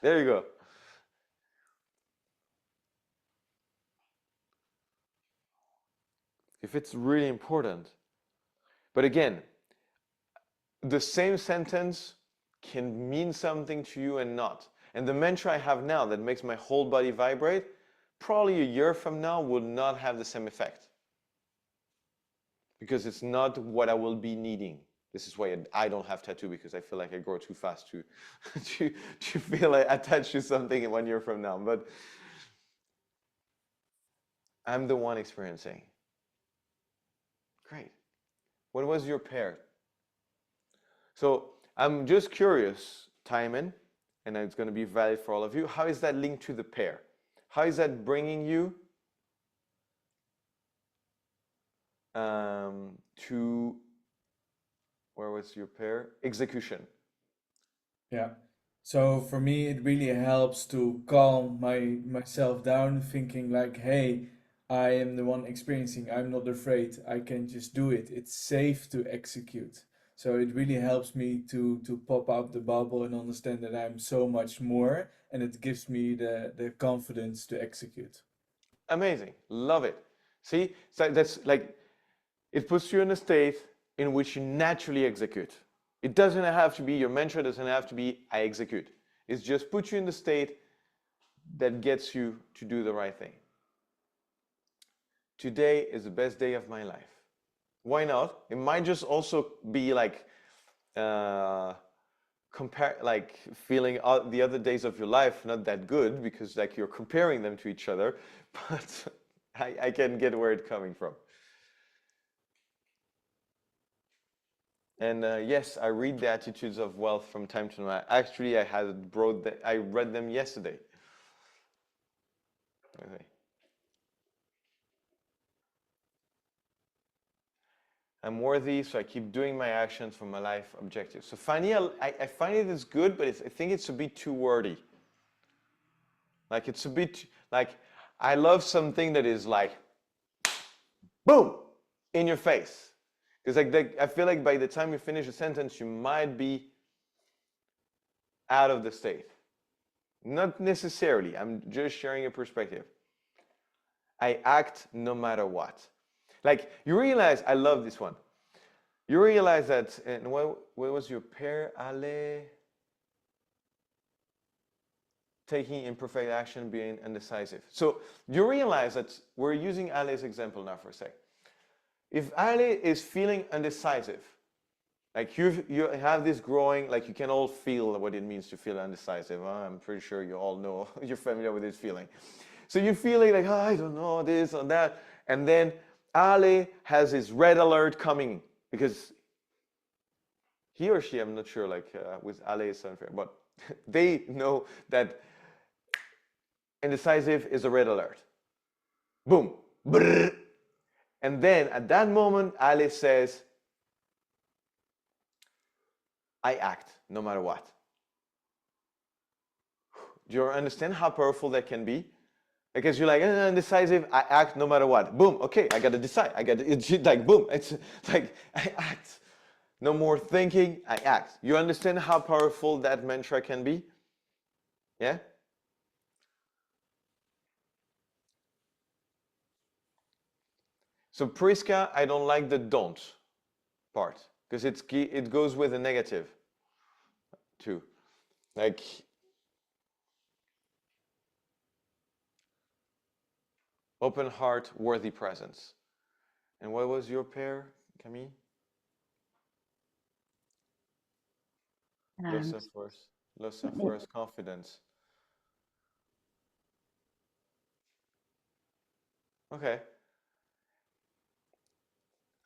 There you go. if it's really important. But again, the same sentence can mean something to you and not. And the mantra I have now that makes my whole body vibrate, probably a year from now will not have the same effect. Because it's not what I will be needing. This is why I don't have tattoo, because I feel like I grow too fast to, to feel like attached to something 1 year from now. But I'm the one experiencing. Great. What was your pair? So I'm just curious, Timon, and it's going to be valid for all of you. How is that linked to the pair? How is that bringing you to, where was your pair? Execution. Yeah. So for me, it really helps to calm myself down, thinking like, hey, I am the one experiencing. I'm not afraid. I can just do it. It's safe to execute. So it really helps me to pop out the bubble and understand that I'm so much more, and it gives me the confidence to execute. Amazing. Love it. See, so that's like, it puts you in a state in which you naturally execute. It doesn't have to be, your mantra doesn't have to be, I execute. It's just put you in the state that gets you to do the right thing. Today is the best day of my life. Why not? It might just also be like, like feeling the other days of your life not that good, because like you're comparing them to each other, but I can get where it's coming from. And yes, I read the Attitudes of Wealth from time to time. Actually, I read them yesterday. Okay. I'm worthy, so I keep doing my actions for my life objectives. So finally, I find it is good, but I think it's a bit too wordy. Like it's a bit like, I love something that is like, boom, in your face. Because like I feel like by the time you finish a sentence, you might be out of the state. Not necessarily, I'm just sharing a perspective. I act no matter what. Like you realize, I love this one. You realize that, and what was your pair, Ale? Taking imperfect action, being indecisive. So you realize that we're using Ale's example now for a sec. If Ale is feeling indecisive, like you have this growing, like you can all feel what it means to feel indecisive. I'm pretty sure you all know, you're familiar with this feeling. So you're feeling like, oh, I don't know, this or that. And then Ale has his red alert coming, because he or she, I'm not sure, like with Ale is unfair, but they know that indecisive is a red alert. Boom. Brrr. And then at that moment, Ale says, I act no matter what. Do you understand how powerful that can be? Because you're like, indecisive, I act no matter what. Boom, okay, I gotta decide. It's like, boom, it's like, I act. No more thinking, I act. You understand how powerful that mantra can be? Yeah? So Priska, I don't like the don't part, because it goes with a negative too. Like, open heart, worthy presence. And what was your pair, Camille? Low self-worth, confidence. Okay.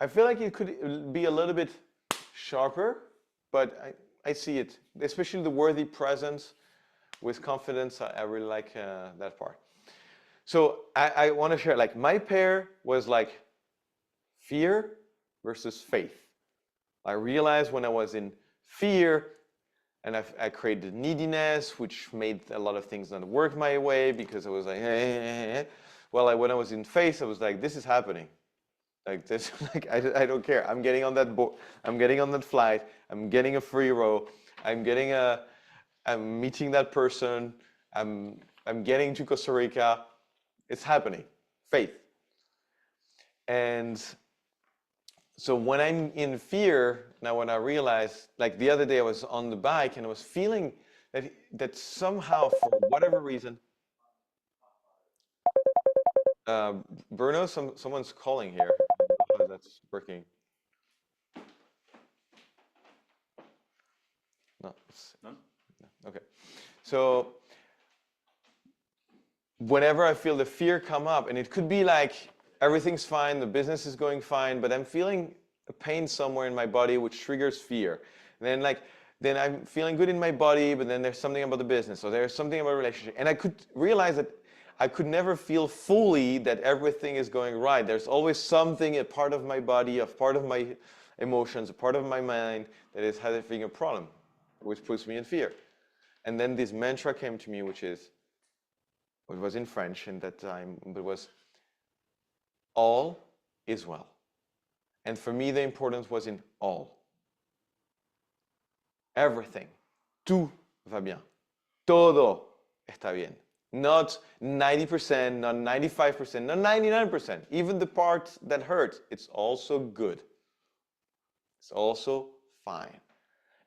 I feel like it could be a little bit sharper, but I see it, especially the worthy presence with confidence. I really like that part. So I want to share, like my pair was like fear versus faith. I realized when I was in fear, and I created neediness, which made a lot of things not work my way, because I was like, well, when I was in faith, I was like, this is happening. Like this, like I don't care. I'm getting on that boat. I'm getting on that flight. I'm getting a free row. I'm meeting that person. I'm getting to Costa Rica. It's happening. Faith. And so when I'm in fear, now when I realize, like the other day I was on the bike and I was feeling that somehow, for whatever reason, Bruno, someone's calling here. I don't know how that's working. No, None? no. Okay. So whenever I feel the fear come up, and it could be like everything's fine, the business is going fine, but I'm feeling a pain somewhere in my body which triggers fear. And then I'm feeling good in my body, but then there's something about the business, or there's something about a relationship. And I could realize that I could never feel fully that everything is going right. There's always something, a part of my body, a part of my emotions, a part of my mind that is having a problem, which puts me in fear. And then this mantra came to me, which is, it was in French in that time, but it was, all is well. And for me, the importance was in all. Everything. Tout va bien. Todo está bien. Not 90%, not 95%, not 99%. Even the part that hurts, it's also good. It's also fine.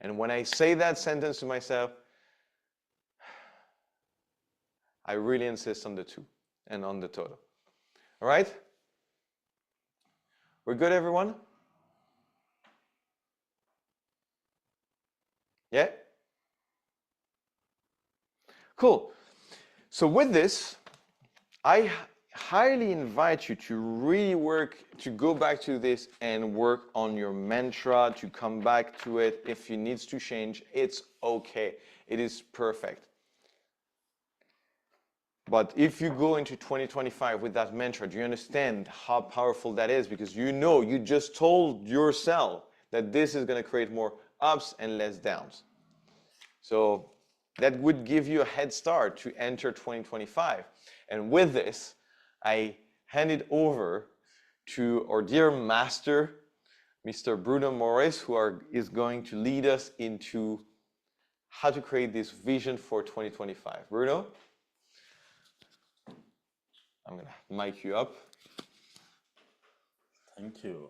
And when I say that sentence to myself, I really insist on the two and on the todo. All right? We're good, everyone? Yeah? Cool. So with this, I highly invite you to really work, to go back to this and work on your mantra, to come back to it. If it needs to change, it's okay. It is perfect. But if you go into 2025 with that mantra, do you understand how powerful that is? Because you know, you just told yourself that this is going to create more ups and less downs. So that would give you a head start to enter 2025. And with this, I hand it over to our dear master, Mr. Bruno Morris, who is going to lead us into how to create this vision for 2025. Bruno? I'm going to mic you up. Thank you.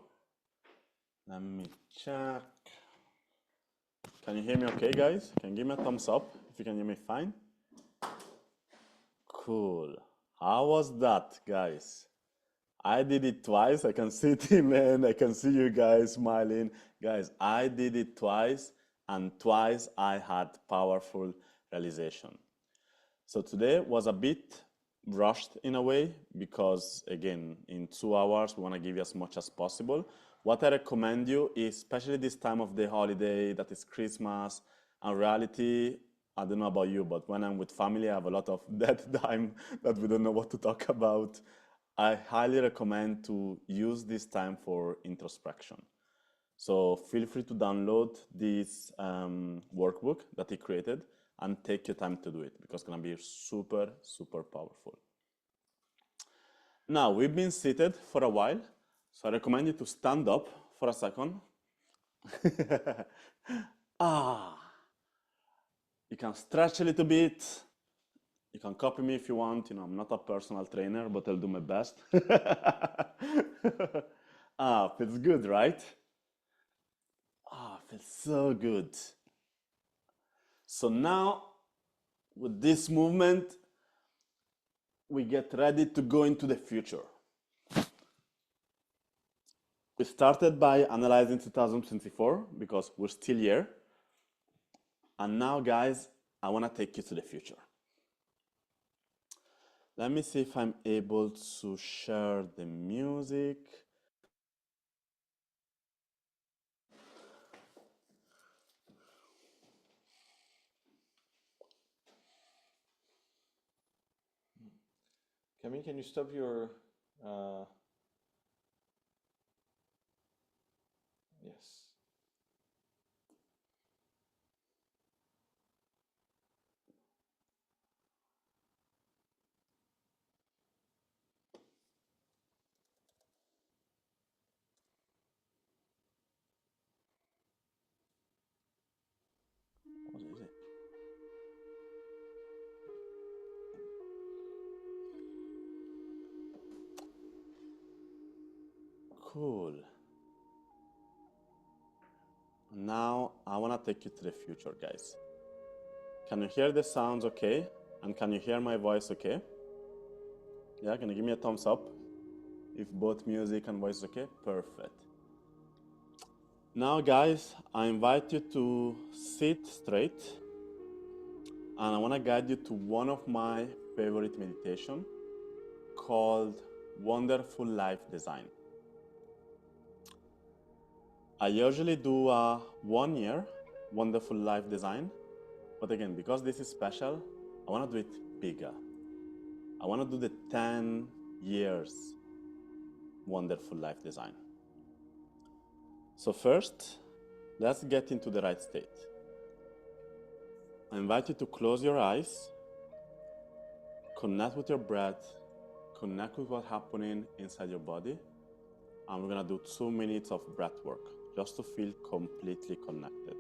Let me check. Can you hear me okay, guys? Can you give me a thumbs up if you can hear me fine? Cool. How was that, guys? I did it twice. I can see Tim and I can see you guys smiling. Guys, I did it twice, and twice I had powerful realization. So today was a bit rushed in a way because, again, in 2 hours, we want to give you as much as possible. What I recommend you is, especially this time of the holiday, that is Christmas, and reality, I don't know about you, but when I'm with family, I have a lot of dead time that we don't know what to talk about. I highly recommend to use this time for introspection. So feel free to download this workbook that he created and take your time to do it because it's going to be super, super powerful. Now, we've been seated for a while, so I recommend you to stand up for a second. You can stretch a little bit. You can copy me if you want. You know, I'm not a personal trainer, but I'll do my best. Feels good, right? Feels so good. So now, with this movement, we get ready to go into the future. We started by analyzing 2024 because we're still here. And now, guys, I want to take you to the future. Let me see if I'm able to share the music. Camille, can you stop your... Yes. What is it? Cool. Now I want to take you to the future, guys. Can you hear the sounds okay? And can you hear my voice okay? Yeah, can you give me a thumbs up if both music and voice is okay? Perfect. Now, guys, I invite you to sit straight, and I want to guide you to one of my favorite meditation called Wonderful Life Design. I usually do a 1 year Wonderful Life Design, but again, because this is special, I want to do it bigger. I want to do the 10 years Wonderful Life Design. So first, let's get into the right state. I invite you to close your eyes, connect with your breath, connect with what's happening inside your body, and we're gonna do 2 minutes of breath work just to feel completely connected.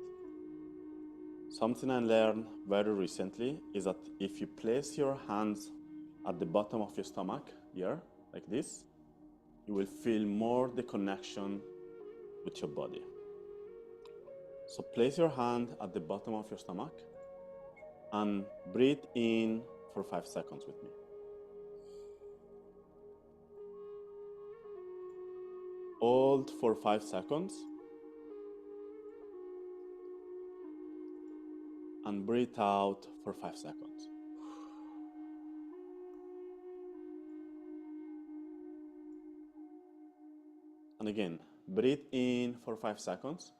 Something I learned very recently is that if you place your hands at the bottom of your stomach, here, like this, you will feel more the connection with your body. So place your hand at the bottom of your stomach and breathe in for 5 seconds with me. Hold for 5 seconds and breathe out for 5 seconds. And again, breathe in for 5 seconds.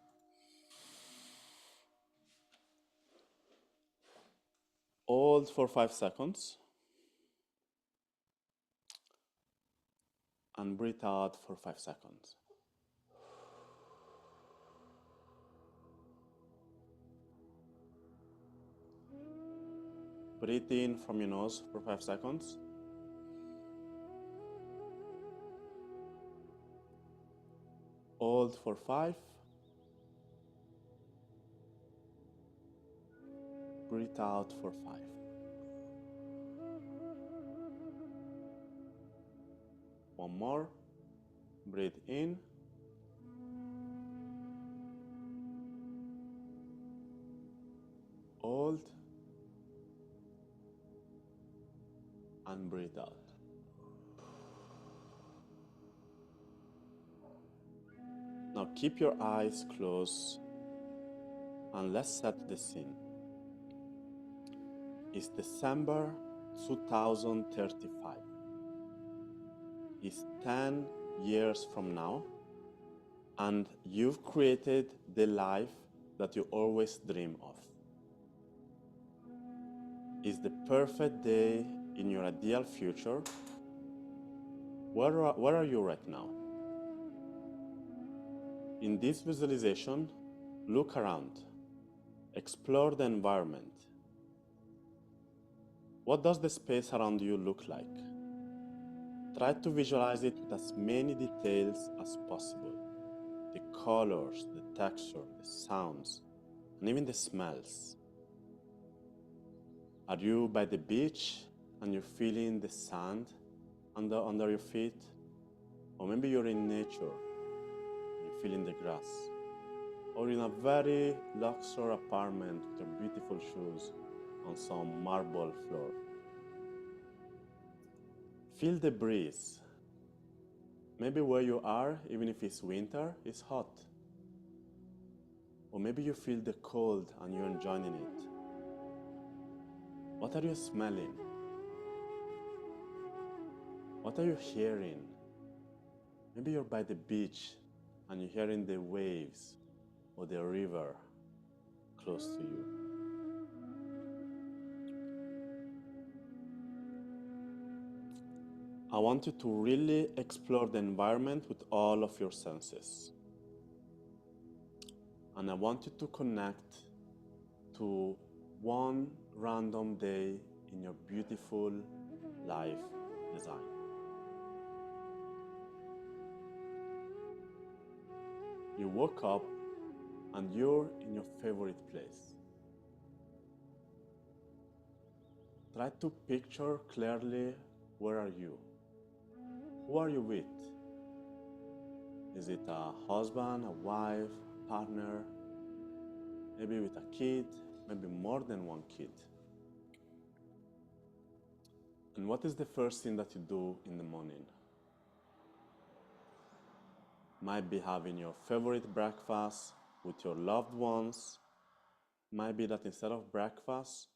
Hold for 5 seconds. And breathe out for 5 seconds. Breathe in from your nose for 5 seconds. Hold for 5. Breathe out for 5. One more. Breathe in. Hold. And breathe out. Now keep your eyes closed and let's set the scene. It's December 2035. It's 10 years from now, and you've created the life that you always dream of. It's the perfect day in your ideal future. Where are you right now? In this visualization, look around. Explore the environment. What does the space around you look like? Try to visualize it with as many details as possible. The colors, the texture, the sounds, and even the smells. Are you by the beach and you're feeling the sand under your feet? Or maybe you're in nature and you're feeling the grass. Or in a very luxury apartment with your beautiful shoes on some marble floor. Feel the breeze. Maybe where you are, even if it's winter, it's hot. Or maybe you feel the cold and you're enjoying it. What are you smelling? What are you hearing? Maybe you're by the beach and you're hearing the waves or the river close to you. I want you to really explore the environment with all of your senses. And I want you to connect to one random day in your beautiful life design. You woke up and you're in your favorite place. Try to picture clearly, where are you? Who are you with? Is it a husband, a wife, partner, maybe with a kid, maybe more than one kid? And what is the first thing that you do in the morning? Might be having your favorite breakfast with your loved ones. Might be that instead of breakfast,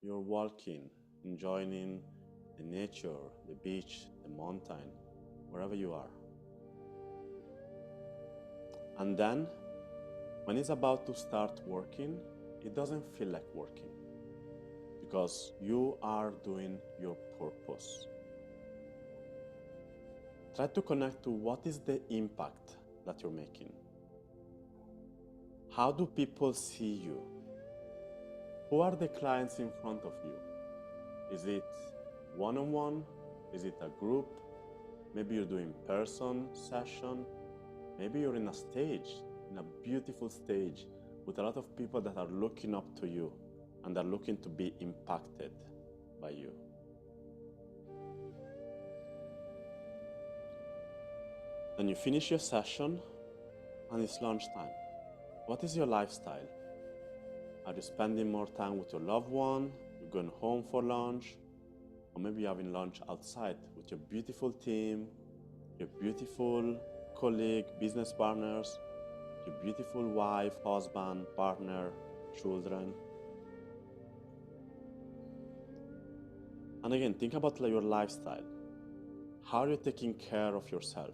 you're walking, enjoying the nature, the beach, the mountain, wherever you are. And then, when it's about to start working, it doesn't feel like working because you are doing your purpose. Try to connect to what is the impact that you're making. How do people see you? Who are the clients in front of you? Is it one-on-one? Is it a group? Maybe you're doing person session. Maybe you're in a stage, in a beautiful stage with a lot of people that are looking up to you and are looking to be impacted by you. Then you finish your session and it's lunchtime. What is your lifestyle? Are you spending more time with your loved one? You're going home for lunch? Or maybe you're having lunch outside with your beautiful team, your beautiful colleague, business partners, your beautiful wife, husband, partner, children. And again, think about your lifestyle. How are you taking care of yourself?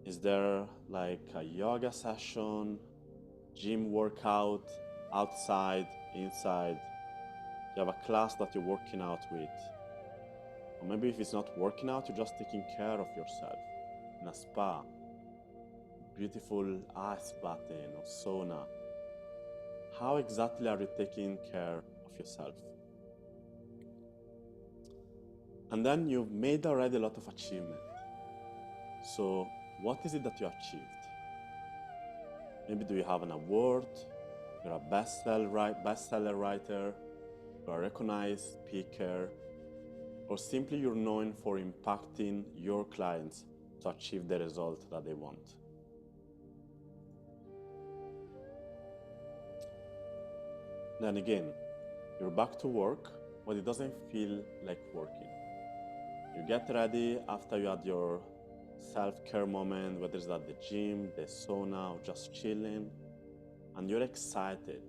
Is there like a yoga session, gym workout, outside, inside? You have a class that you're working out with. Or maybe if it's not working out, you're just taking care of yourself in a spa, beautiful ice bathing or sauna. How exactly are you taking care of yourself? And then you've made already a lot of achievement. So what is it that you achieved? Maybe do you have an award? You're a bestseller writer, you're a recognized speaker, or simply you're known for impacting your clients to achieve the result that they want. Then again, you're back to work, but it doesn't feel like working. You get ready after you had your self-care moment, whether it's at the gym, the sauna, or just chilling, and you're excited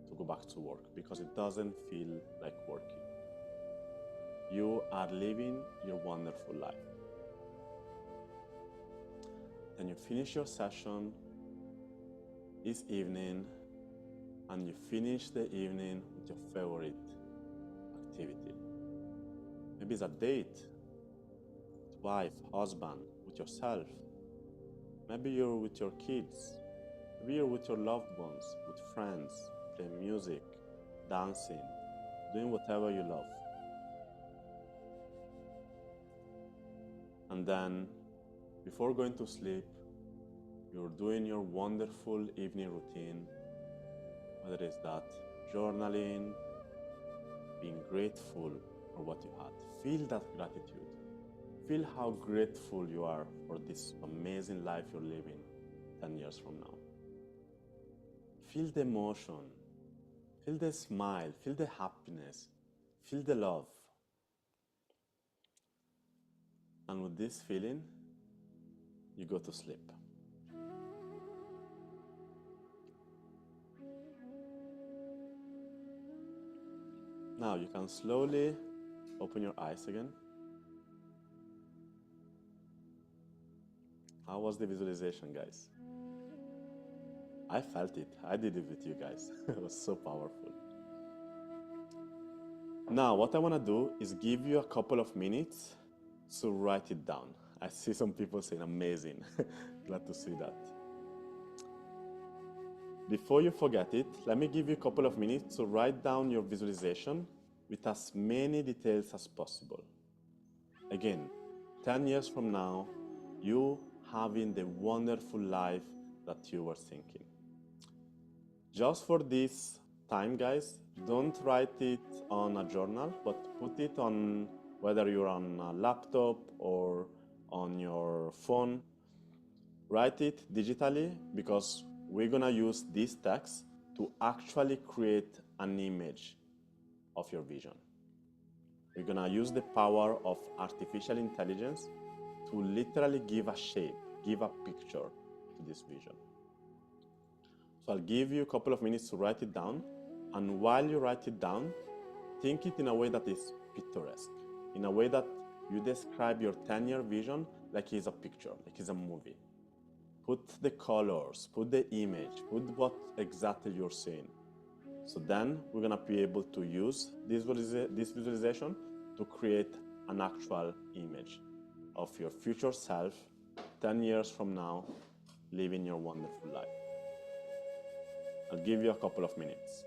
to go back to work because it doesn't feel like working. You are living your wonderful life. Then you finish your session this evening, and you finish the evening with your favorite activity. Maybe it's a date, wife, husband, with yourself. Maybe you're with your kids. Maybe you're with your loved ones, with friends, playing music, dancing, doing whatever you love. And then, before going to sleep, you're doing your wonderful evening routine, whether it's that journaling, being grateful for what you had. Feel that gratitude. Feel how grateful you are for this amazing life you're living 10 years from now. Feel the emotion, feel the smile, feel the happiness, feel the love. And with this feeling, you go to sleep. Now you can slowly open your eyes again. How was the visualization, guys? I felt it. I did it with you guys. It was so powerful. Now, what I want to do is give you a couple of minutes to write it down. I see some people saying amazing. Glad to see that. Before you forget it, let me give you a couple of minutes to write down your visualization with as many details as possible. Again, 10 years from now, you having the wonderful life that you were thinking. Just for this time, guys, don't write it on a journal, but put it on, whether you're on a laptop or on your phone, Write it digitally because we're gonna use this text to actually create an image of your vision. We're gonna use the power of artificial intelligence to literally give a shape, give a picture to this vision. So I'll give you a couple of minutes to write it down. And while you write it down, think it in a way that is picturesque, in a way that you describe your 10-year vision like it's a picture, like it's a movie. Put the colors, put the image, put what exactly you're seeing. So then we're gonna be able to use this visualization to create an actual image of your future self 10 years from now, living your wonderful life. I'll give you a couple of minutes.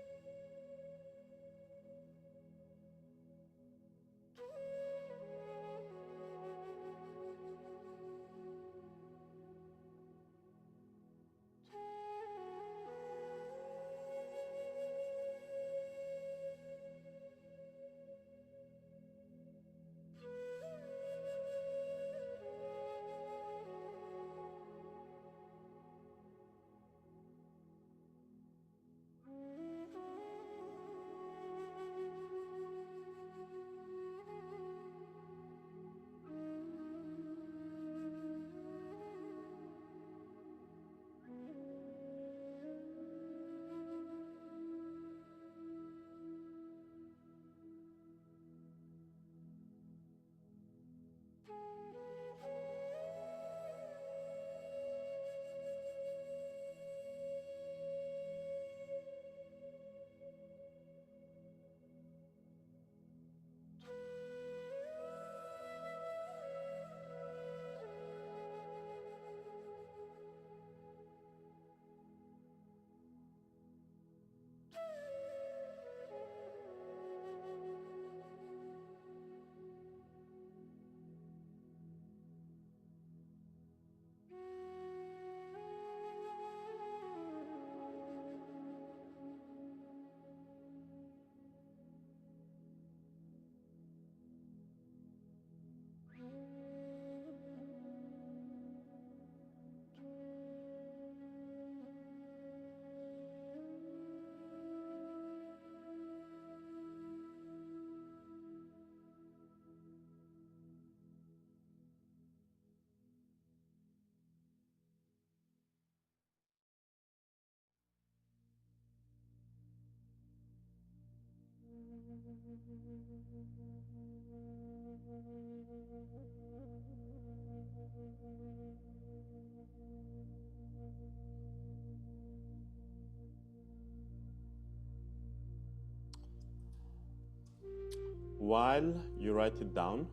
While you write it down,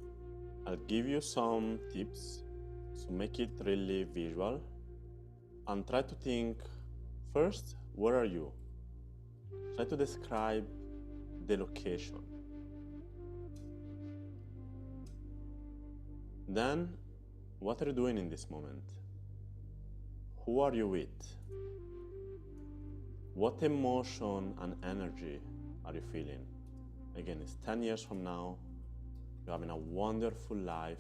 I'll give you some tips to make it really visual and try to think first, where are you? Try to describe the location. Then, what are you doing in this moment? Who are you with? What emotion and energy are you feeling? Again, it's 10 years from now, you're having a wonderful life,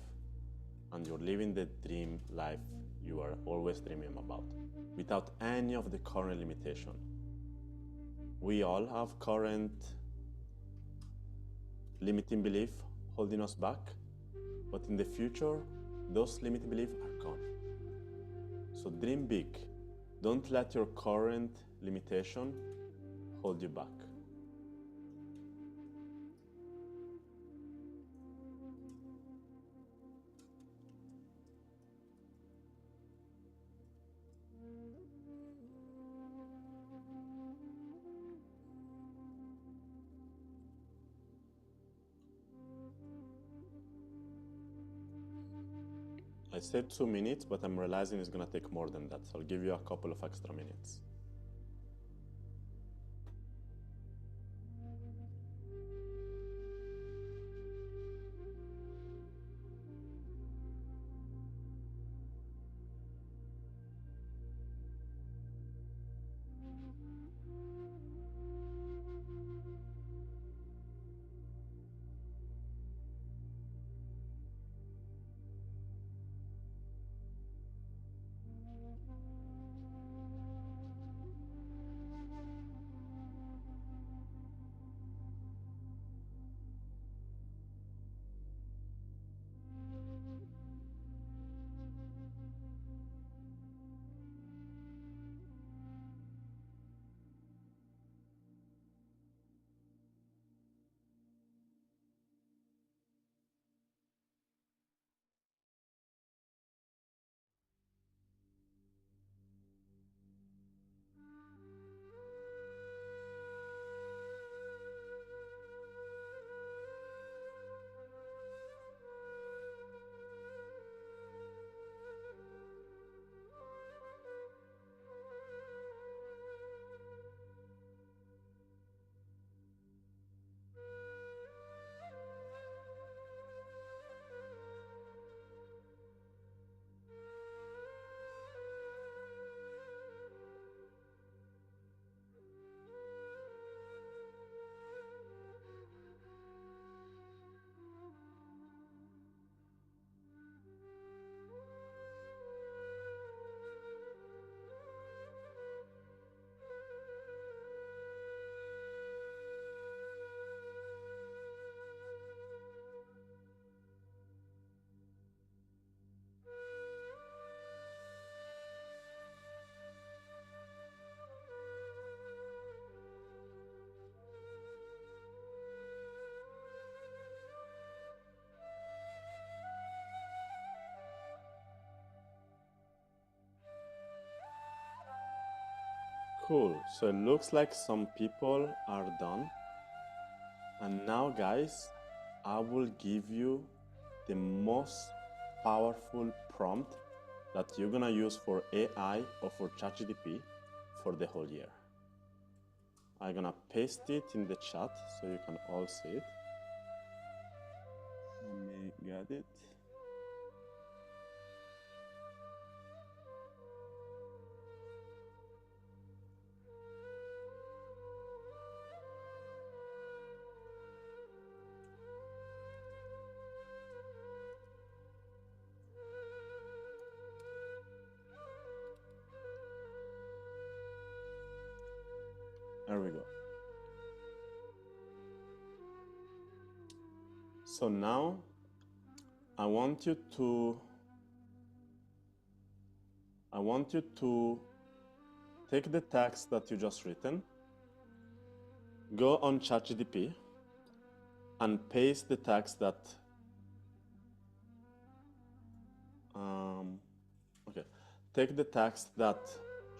and you're living the dream life you are always dreaming about, without any of the current limitation. We all have current limiting belief holding us back, but in the future, those limiting beliefs are gone. So dream big. Don't let your current limitation hold you back. I said 2 minutes, but I'm realizing it's gonna take more than that, so I'll give you a couple of extra minutes. Cool. So it looks like some people are done. And now, guys, I will give you the most powerful prompt that you're gonna use for AI or for ChatGPT for the whole year. I'm gonna paste it in the chat so you can all see it. Let me get it. There we go. So now I want you to take the text that you just written, go on ChatGPT and paste the text that okay. Take the text that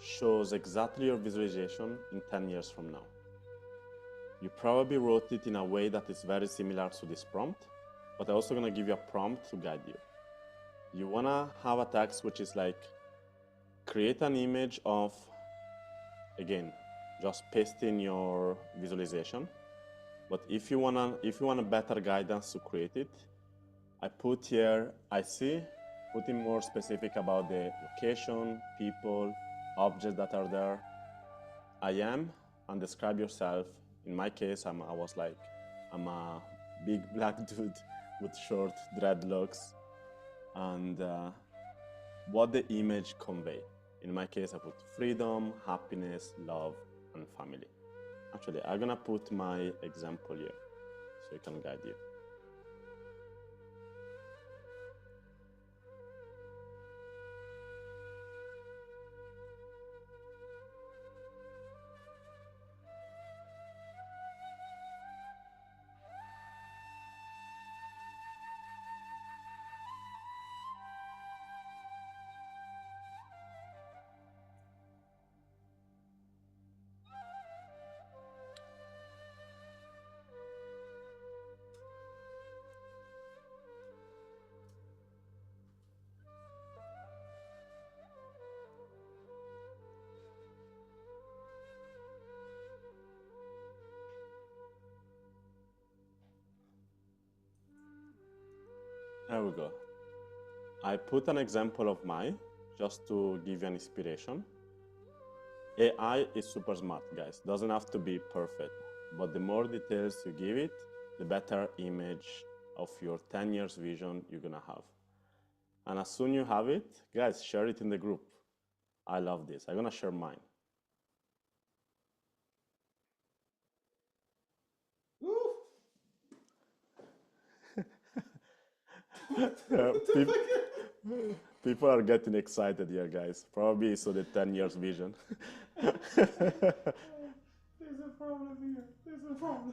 shows exactly your visualization in 10 years from now. You probably wrote it in a way that is very similar to this prompt, but I'm also gonna give you a prompt to guide you. You wanna have a text which is like, create an image of, again, just paste in your visualization. But if you want a better guidance to create it, I put here, putting more specific about the location, people, objects that are there. I am, and describe yourself. In my case, I'm a big black dude with short dreadlocks, and what the image convey. In my case, I put freedom, happiness, love, and family. Actually, I'm gonna put my example here so it can guide you. There we go. I put an example of mine just to give you an inspiration. AI is super smart, guys. Doesn't have to be perfect, but the more details you give it, the better image of your 10 years vision you're gonna have. And as soon you have it, guys, share it in the group. I love this. I'm gonna share mine. People are getting excited here, guys. Probably so the 10 years vision. There's a problem here. There's a problem.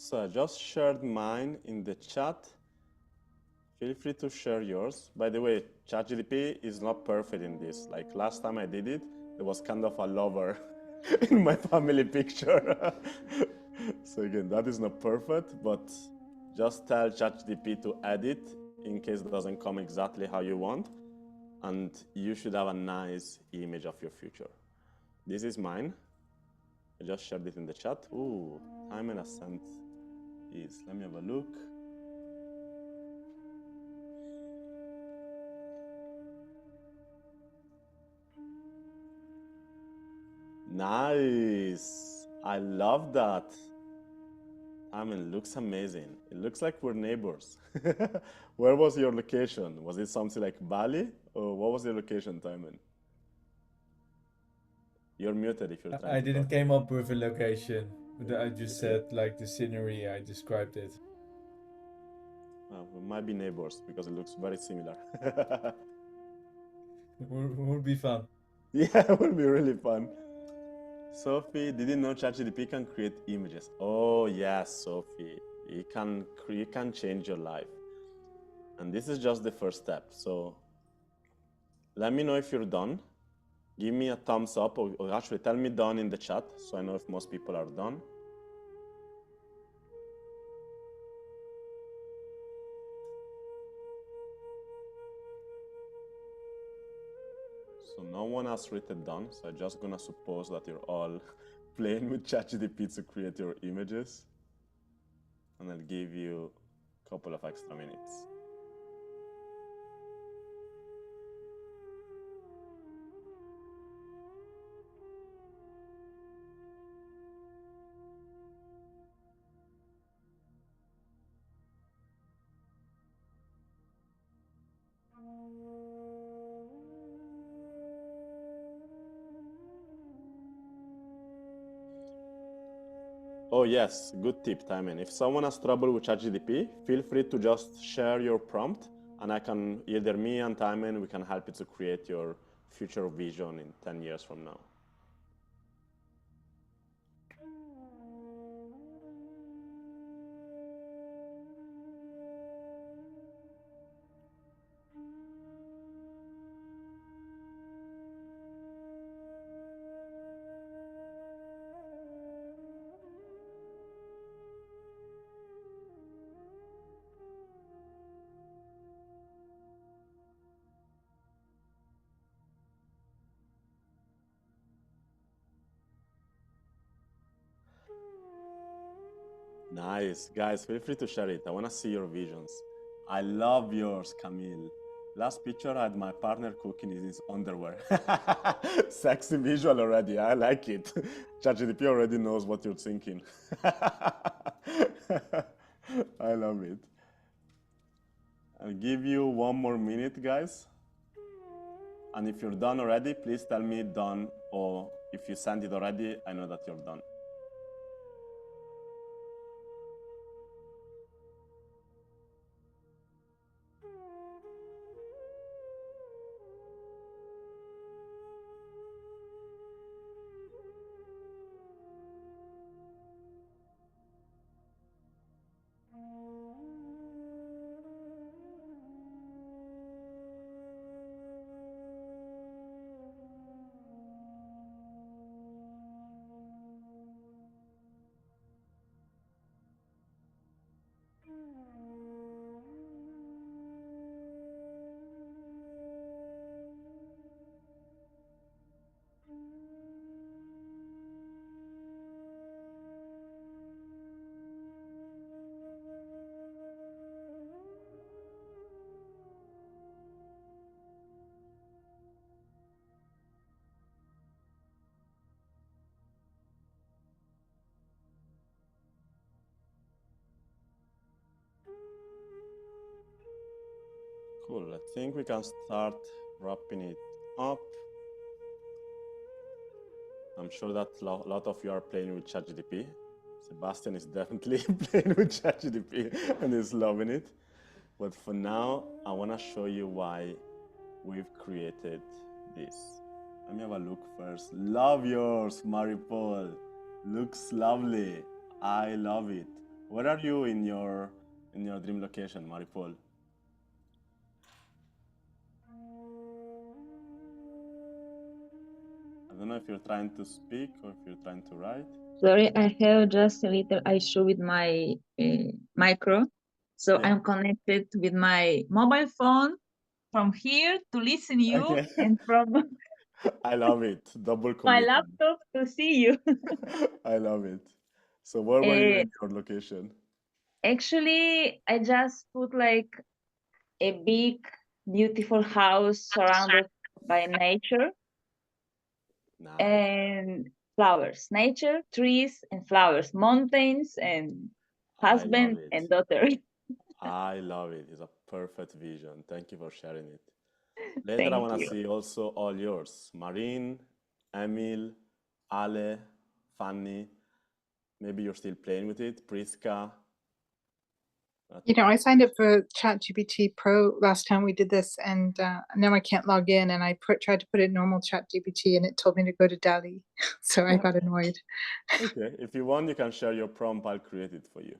So I just shared mine in the chat. Feel free to share yours. By the way, ChatGPT is not perfect in this. Like last time I did it, there was kind of a lover in my family picture. So again, that is not perfect, but just tell ChatGPT to edit in case it doesn't come exactly how you want, and you should have a nice image of your future. This is mine. I just shared it in the chat. Ooh, time and ascent is, let me have a look. Nice. I love that. I mean, it looks amazing. It looks like we're neighbors. Where was your location? Was it something like Bali? Or what was your location, Timon? You're muted if you're trying I to didn't talk. came up with a location, but I just said like the scenery, I described it. We might be neighbors because it looks very similar. Would be fun. Yeah, it would be really fun. Sophie, did you know ChatGPT can create images? Oh yes, Sophie. It can change your life. And this is just the first step. So let me know if you're done. Give me a thumbs up, or actually tell me done in the chat so I know if most people are done. So no one has written done, so I'm just gonna suppose that you're all playing with ChatGPT to create your images. And I'll give you a couple of extra minutes. Oh yes, good tip, Timon. If someone has trouble with ChatGPT, feel free to just share your prompt, and I can, either me and Timon, we can help you to create your future vision in 10 years from now. Nice. Guys, feel free to share it. I want to see your visions. I love yours, Camille. Last picture I had my partner cooking in his underwear. Sexy visual already. I like it. ChatGPT already knows what you're thinking. I love it. I'll give you one more minute, guys. And if you're done already, please tell me done, or if you sent it already, I know that you're done. Cool. I think we can start wrapping it up. I'm sure that a lot of you are playing with ChatGPT. Sebastian is definitely playing with ChatGPT and is loving it. But for now, I want to show you why we've created this. Let me have a look first. Love yours, Maripol. Looks lovely. I love it. Where are you in your dream location, Maripol? I don't know if you're trying to speak or if you're trying to write. Sorry, I have just a little issue with my micro. So Yeah. I'm connected with my mobile phone from here to listen you Okay. and from I love it. Double my commitment. laptop to see you. I love it. So where were you in your location? Actually, I just put like a big, beautiful house surrounded by nature. Nice. And flowers, nature, trees, and flowers, mountains, and I love husband it. and daughter. I love it. It's a perfect vision. Thank you for sharing it. Later, I Thank want to you. see also all yours. Marine, Emil, Ale, Fanny. Maybe you're still playing with it. Priska. You know, I signed up for ChatGPT Pro last time we did this, and now I can't log in. And I tried to put it normal ChatGPT, and it told me to go to DALL-E, so I got annoyed. Okay, if you want, you can share your prompt. I'll create it for you.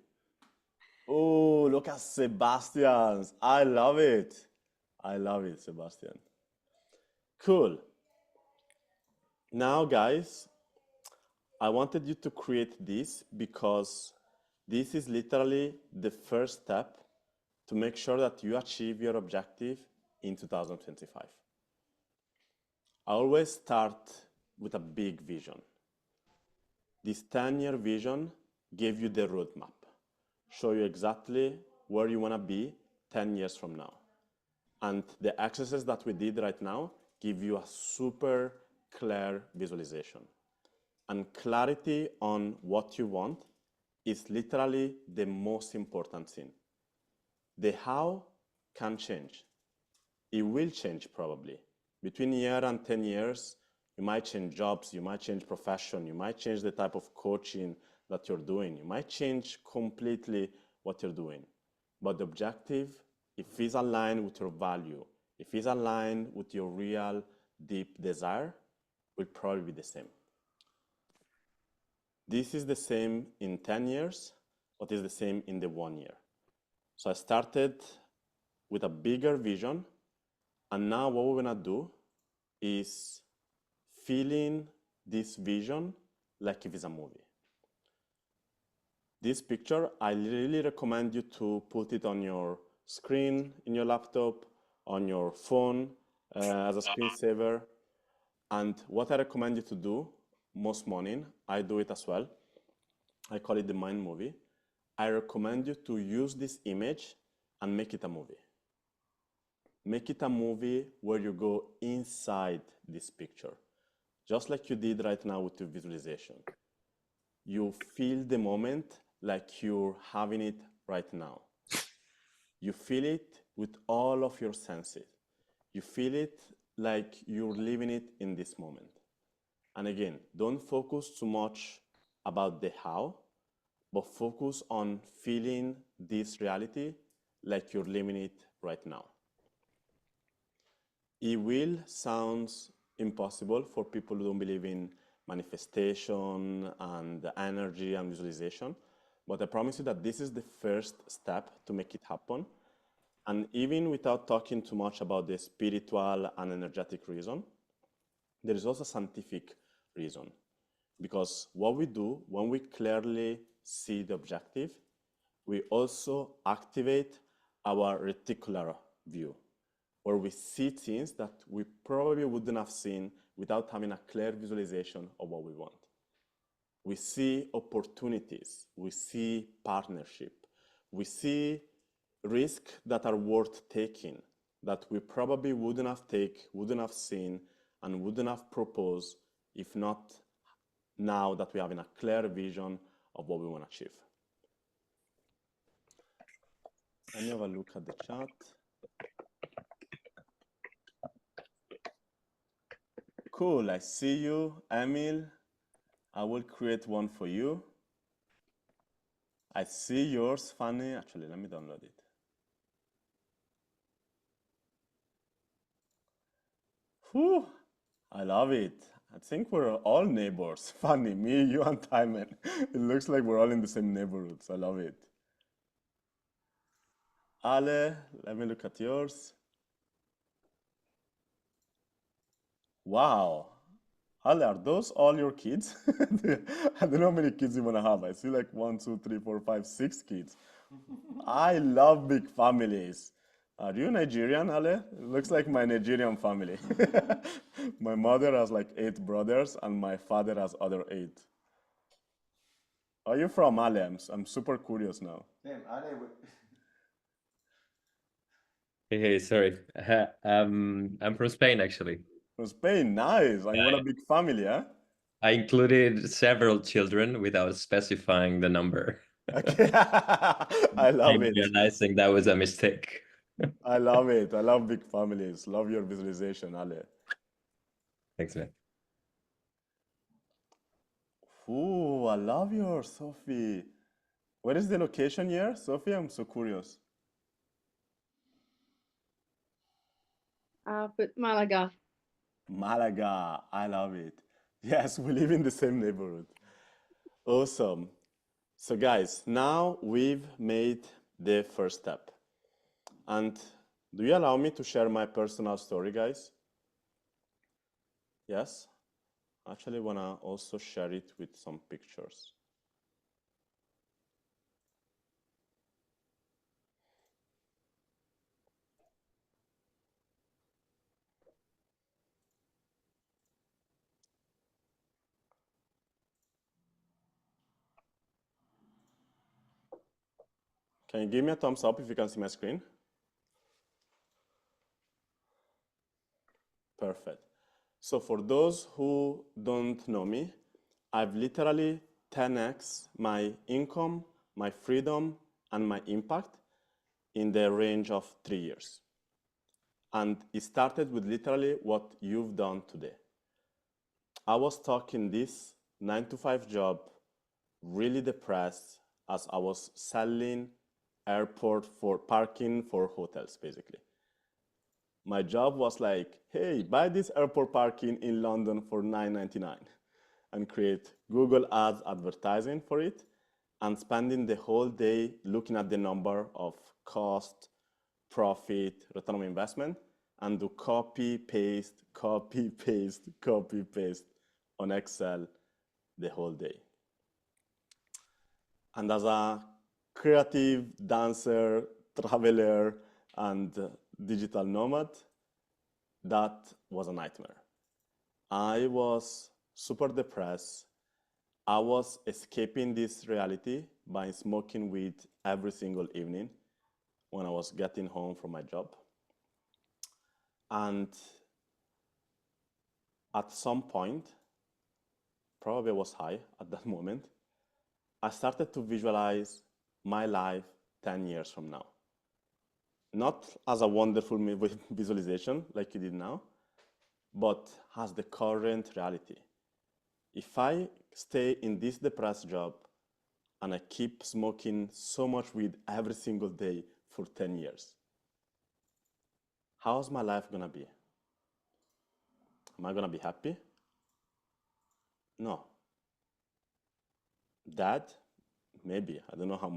Oh, look at Sebastian's. I love it. I love it, Sebastian. Cool. Now, guys, I wanted you to create this because this is literally the first step to make sure that you achieve your objective in 2025. I always start with a big vision. This 10-year vision gave you the roadmap, show you exactly where you want to be 10 years from now. And the exercises that we did right now give you a super clear visualization. And clarity on what you want is literally the most important thing. The how can change. It will change probably. Between year and 10 years, you might change jobs, you might change profession, you might change the type of coaching that you're doing. You might change completely what you're doing. But the objective, if it's aligned with your value, if it's aligned with your real deep desire, will probably be the same. This is the same in 10 years, but it's the same in the 1 year. So I started with a bigger vision, and now what we're gonna do is feeling this vision like if it's a movie. This picture, I really recommend you to put it on your screen, in your laptop, on your phone as a screensaver. And what I recommend you to do most morning, I do it as well. I call it the mind movie. I recommend you to use this image and make it a movie. Make it a movie where you go inside this picture, just like you did right now with your visualization. You feel the moment like you're having it right now. You feel it with all of your senses. You feel it like you're living it in this moment. And again, don't focus too much about the how, but focus on feeling this reality like you're living it right now. It will sound impossible for people who don't believe in manifestation and energy and visualization, but I promise you that this is the first step to make it happen. And even without talking too much about the spiritual and energetic reason, there is also a scientific reason. Because what we do when we clearly see the objective, we also activate our reticular view, where we see things that we probably wouldn't have seen without having a clear visualization of what we want. We see opportunities, we see partnership, we see risks that are worth taking that we probably wouldn't have seen, and wouldn't have proposed if not now that we have a clear vision of what we want to achieve. Let me have a look at the chat. Cool, I see you, Emil. I will create one for you. I see yours, Fanny. Actually, let me download it. Whew, I love it. I think we're all neighbors. Fanny, me, you, and Timon. It looks like we're all in the same neighborhoods. I love it. Ale, let me look at yours. Wow. Ale, are those all your kids? I don't know how many kids you want to have. I see like 1, 2, 3, 4, 5, 6 kids. I love big families. Are you Nigerian, Ale? It looks like my Nigerian family. My mother has like 8 brothers, and my father has other 8. Are you from, Ale? I'm super curious now. Damn, Ale, Hey, sorry. I'm from Spain, actually. From Spain, nice. And you want a big family, huh? I included several children without specifying the number. Okay. I love I'm it. realizing that was a mistake. I love it. I love big families. Love your visualization, Ale. Thanks, man. Ooh, I love yours, Sophie. Where is the location here, Sophie? I'm so curious. But Malaga. Malaga. I love it. Yes, we live in the same neighborhood. Awesome. So, guys, now we've made the first step. And do you allow me to share my personal story, guys? Yes? Actually, want to also share it with some pictures. Can you give me a thumbs up if you can see my screen? Perfect. So for those who don't know me, I've literally 10x my income, my freedom, and my impact in the range of 3 years. And it started with literally what you've done today. I was stuck in this 9 to 5 job, really depressed as I was selling airport for parking for hotels, basically. My job was like, hey, buy this airport parking in London for $9.99 and create Google Ads advertising for it and spending the whole day looking at the number of cost, profit, return on investment, and do copy, paste, copy, paste, copy, paste on Excel the whole day. And as a creative dancer, traveler, and digital nomad, that was a nightmare. I was super depressed. I was escaping this reality by smoking weed every single evening when I was getting home from my job. And at some point, probably I was high at that moment, I started to visualize my life 10 years from now. Not as a wonderful visualization like you did now, but as the current reality. If I stay in this depressed job and I keep smoking so much weed every single day for 10 years, how's my life gonna be? Am I gonna be happy? No. Dad? Maybe. I don't know how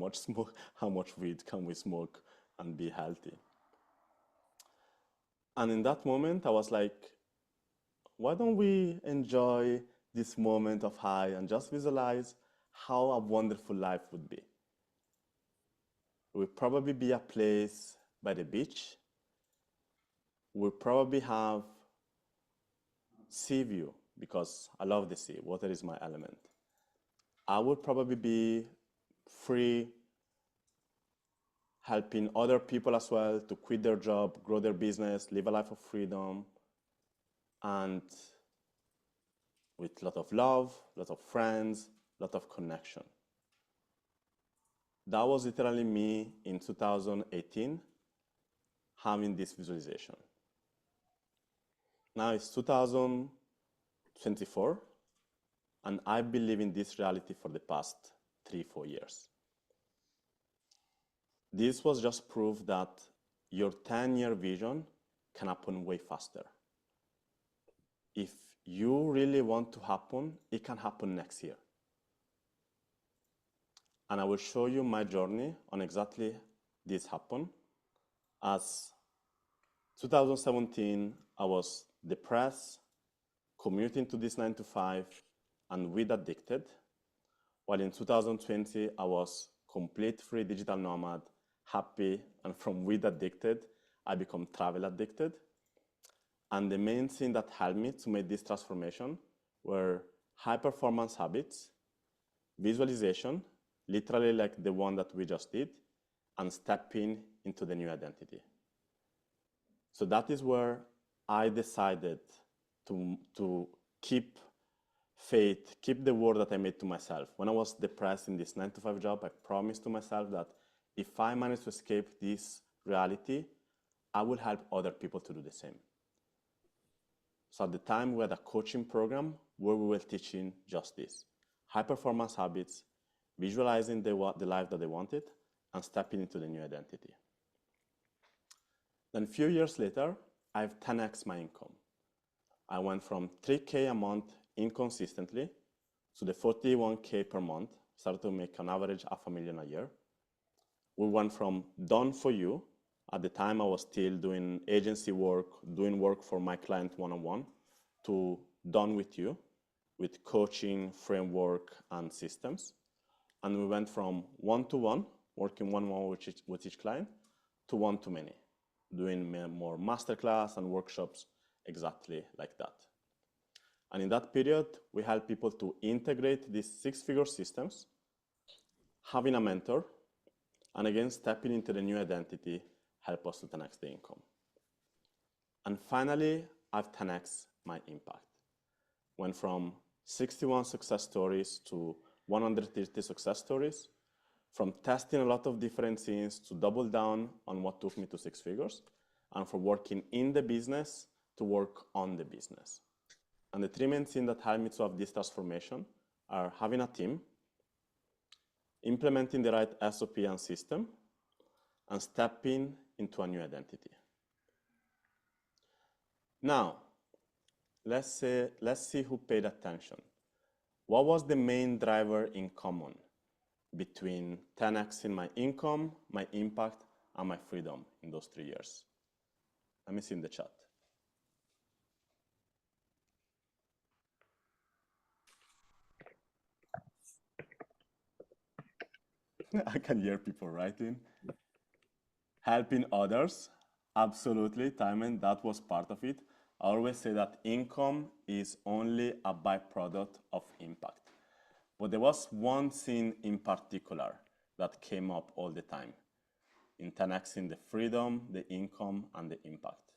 much weed can we smoke and be healthy. And in that moment, I was like, why don't we enjoy this moment of high and just visualize how a wonderful life would be? It would probably be a place by the beach. We'll probably have sea view because I love the sea. Water is my element. I would probably be free, helping other people as well to quit their job, grow their business, live a life of freedom, and with a lot of love, a lot of friends, a lot of connection. That was literally me in 2018 having this visualization. Now it's 2024, and I've been living this reality for the past 3-4 years. This was just proof that your 10-year vision can happen way faster. If you really want to happen, it can happen next year. And I will show you my journey on exactly this happened. As 2017, I was depressed, commuting to this 9 to 5, and weed addicted. While in 2020, I was complete free digital nomad, happy, and from weed addicted, I become travel addicted. And the main thing that helped me to make this transformation were high performance habits, visualization, literally like the one that we just did, and stepping into the new identity. So that is where I decided to keep faith, keep the word that I made to myself. When I was depressed in this 9-to-5 job, I promised to myself that if I manage to escape this reality, I will help other people to do the same. So at the time, we had a coaching program where we were teaching just this: high performance habits, visualizing the life that they wanted, and stepping into the new identity. Then a few years later, I've 10x my income. I went from 3K a month inconsistently to the 41K per month, started to make on average $500,000 a year. We went from done for you. At the time, I was still doing agency work, doing work for my client one-on-one, to done with you, with coaching, framework, and systems. And we went from one-to-one, working one-on-one with each client, to one-to-many, doing more masterclass and workshops exactly like that. And in that period, we help people to integrate these 6-figure systems, having a mentor, and again, stepping into the new identity, help us to 10x the income. And finally, I've 10x my impact. Went from 61 success stories to 130 success stories, from testing a lot of different things to double down on what took me to 6 figures, and from working in the business to work on the business. And the 3 main things that helped me to have this transformation are having a team, implementing the right SOP and system, and stepping into a new identity. Now, let's see who paid attention. What was the main driver in common between 10x in my income, my impact, and my freedom in those 3 years? Let me see in the chat. I can hear people writing. Helping others, absolutely, Timon, that was part of it. I always say that income is only a byproduct of impact. But there was one thing in particular that came up all the time in 10xing: the freedom, the income, and the impact.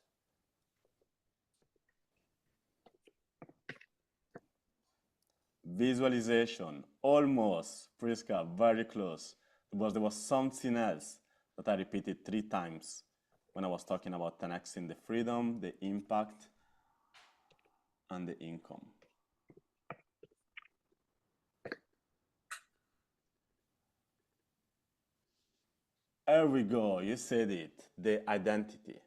Visualization, almost, Priska, very close. But there was something else that I repeated 3 times when I was talking about 10xing: the freedom, the impact, and the income. There we go, you said it, the identity.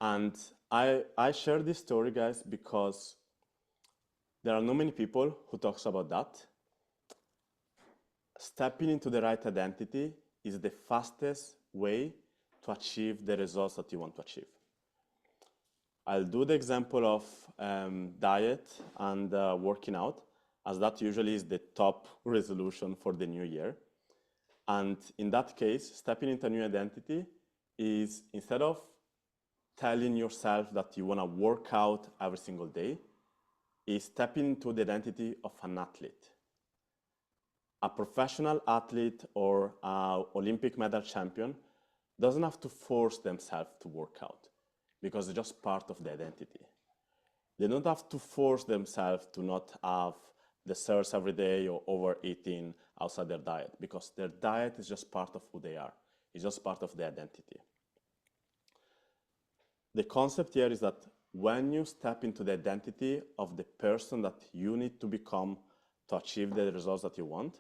And I share this story, guys, because there are not many people who talks about that. Stepping into the right identity is the fastest way to achieve the results that you want to achieve. I'll do the example of diet and working out, as that usually is the top resolution for the new year. And in that case, stepping into a new identity is, instead of telling yourself that you want to work out every single day, is stepping into the identity of an athlete. A professional athlete or an Olympic medal champion doesn't have to force themselves to work out, because it's just part of the identity. They don't have to force themselves to not have desserts every day or overeating outside their diet, because their diet is just part of who they are. It's just part of their identity. The concept here is that when you step into the identity of the person that you need to become to achieve the results that you want,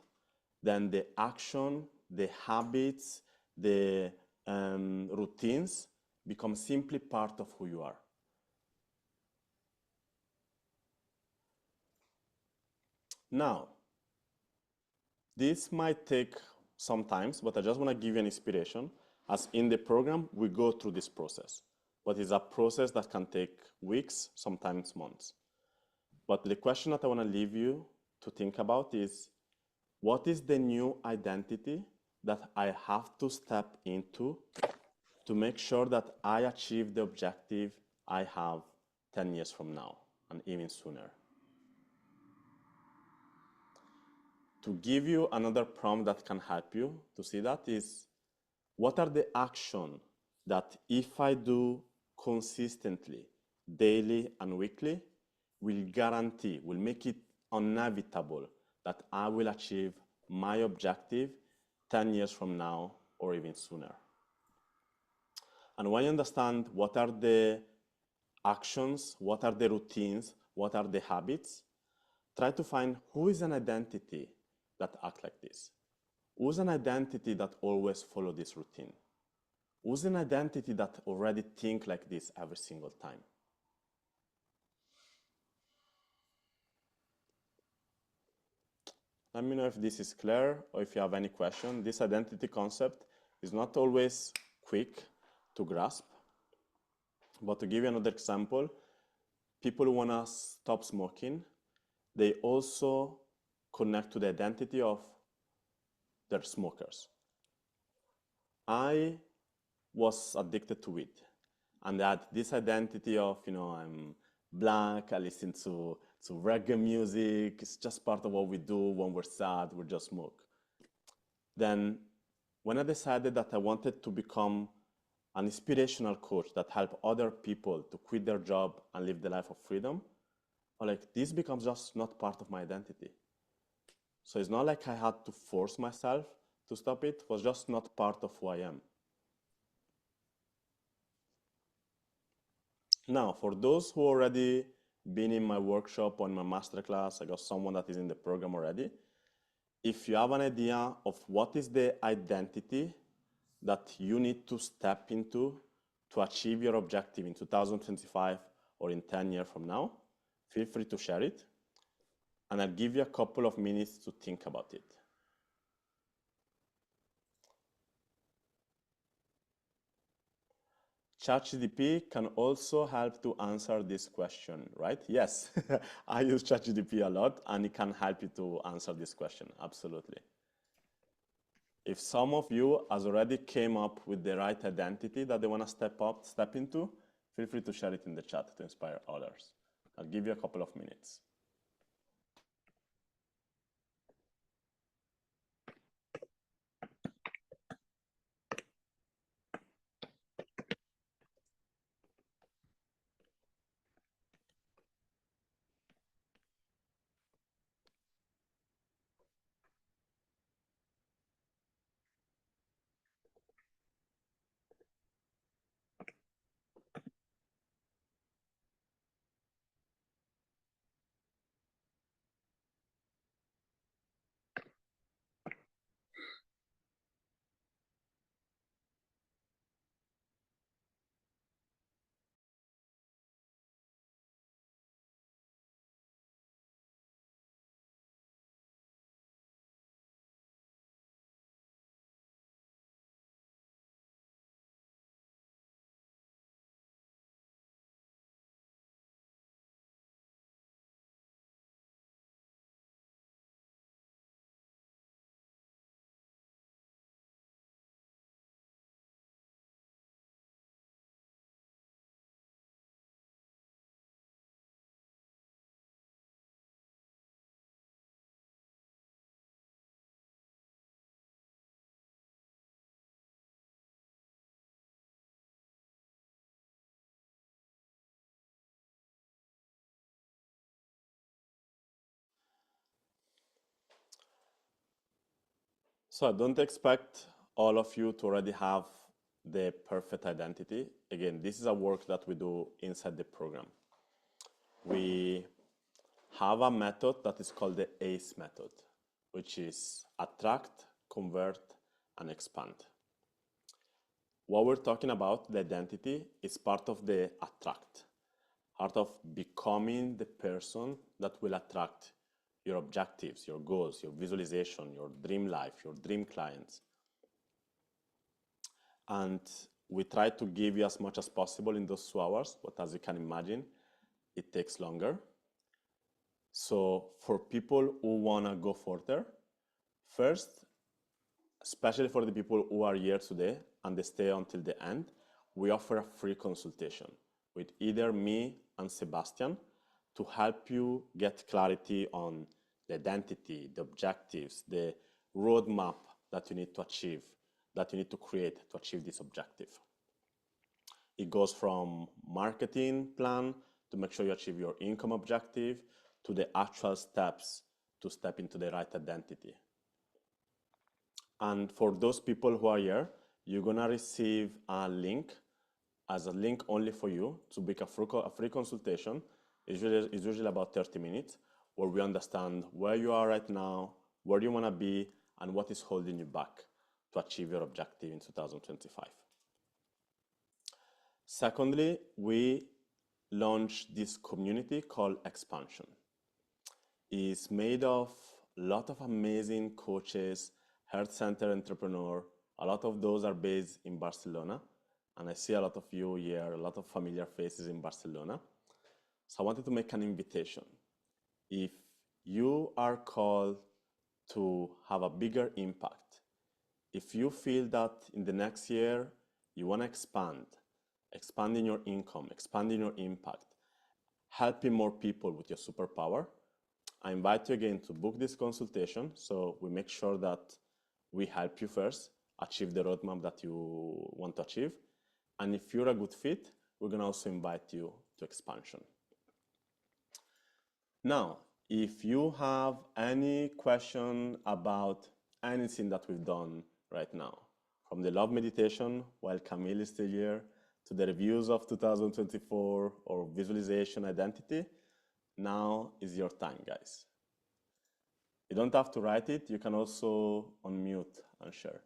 then the action, the habits, the routines become simply part of who you are. Now, this might take some time, but I just want to give you an inspiration. As in the program, we go through this process, but it's a process that can take weeks, sometimes months. But the question that I want to leave you to think about is, what is the new identity that I have to step into to make sure that I achieve the objective I have 10 years from now, and even sooner? To give you another prompt that can help you to see that is, what are the actions that if I do consistently, daily and weekly, will guarantee, will make it inevitable that I will achieve my objective 10 years from now or even sooner. And when you understand what are the actions, what are the routines, what are the habits, try to find who is an identity that act like this. Who's an identity that always follow this routine? Who's an identity that already think like this every single time? Let me know if this is clear or if you have any question. This identity concept is not always quick to grasp. But to give you another example, people who want to stop smoking, they also connect to the identity of their smokers. I was addicted to weed, and I had this identity of, I'm black, I listen to reggae music, it's just part of what we do when we're sad, we just smoke. Then when I decided that I wanted to become an inspirational coach that help other people to quit their job and live the life of freedom, this becomes just not part of my identity. So it's not like I had to force myself to stop it, was just not part of who I am. Now, for those who already been in my workshop or in my masterclass, I got someone that is in the program already. If you have an idea of what is the identity that you need to step into to achieve your objective in 2025 or in 10 years from now, feel free to share it. And I'll give you a couple of minutes to think about it. ChatGPT can also help to answer this question, right? Yes, I use ChatGPT a lot and it can help you to answer this question, absolutely. If some of you has already came up with the right identity that they want to step into, feel free to share it in the chat to inspire others. I'll give you a couple of minutes. So I don't expect all of you to already have the perfect identity. Again, this is a work that we do inside the program. We have a method that is called the ACE method, which is attract, convert, and expand. What we're talking about, the identity, is part of the attract, part of becoming the person that will attract your objectives, your goals, your visualization, your dream life, your dream clients. And we try to give you as much as possible in those 2 hours, but as you can imagine, it takes longer. So for people who want to go further, first, especially for the people who are here today and they stay until the end, we offer a free consultation with either me and Sebastian to help you get clarity on the identity, the objectives, the roadmap that you need to achieve, that you need to create to achieve this objective. It goes from marketing plan to make sure you achieve your income objective, to the actual steps to step into the right identity. And for those people who are here, you're gonna receive a link as a link only for you to book a free consultation. It's usually about 30 minutes, where we understand where you are right now, where you wanna be, and what is holding you back to achieve your objective in 2025. Secondly, we launched this community called Expansion. It's made of a lot of amazing coaches, health center entrepreneur. A lot of those are based in Barcelona. And I see a lot of you here, a lot of familiar faces in Barcelona. So I wanted to make an invitation. If you are called to have a bigger impact, if you feel that in the next year you want to expanding your income, expanding your impact, helping more people with your superpower, I invite you again to book this consultation so we make sure that we help you first achieve the roadmap that you want to achieve. And if you're a good fit, we're going to also invite you to Expansion. Now, if you have any question about anything that we've done right now, from the love meditation while Camille is still here, to the reviews of 2024 or visualization identity, now is your time, guys. You don't have to write it. You can also unmute and share.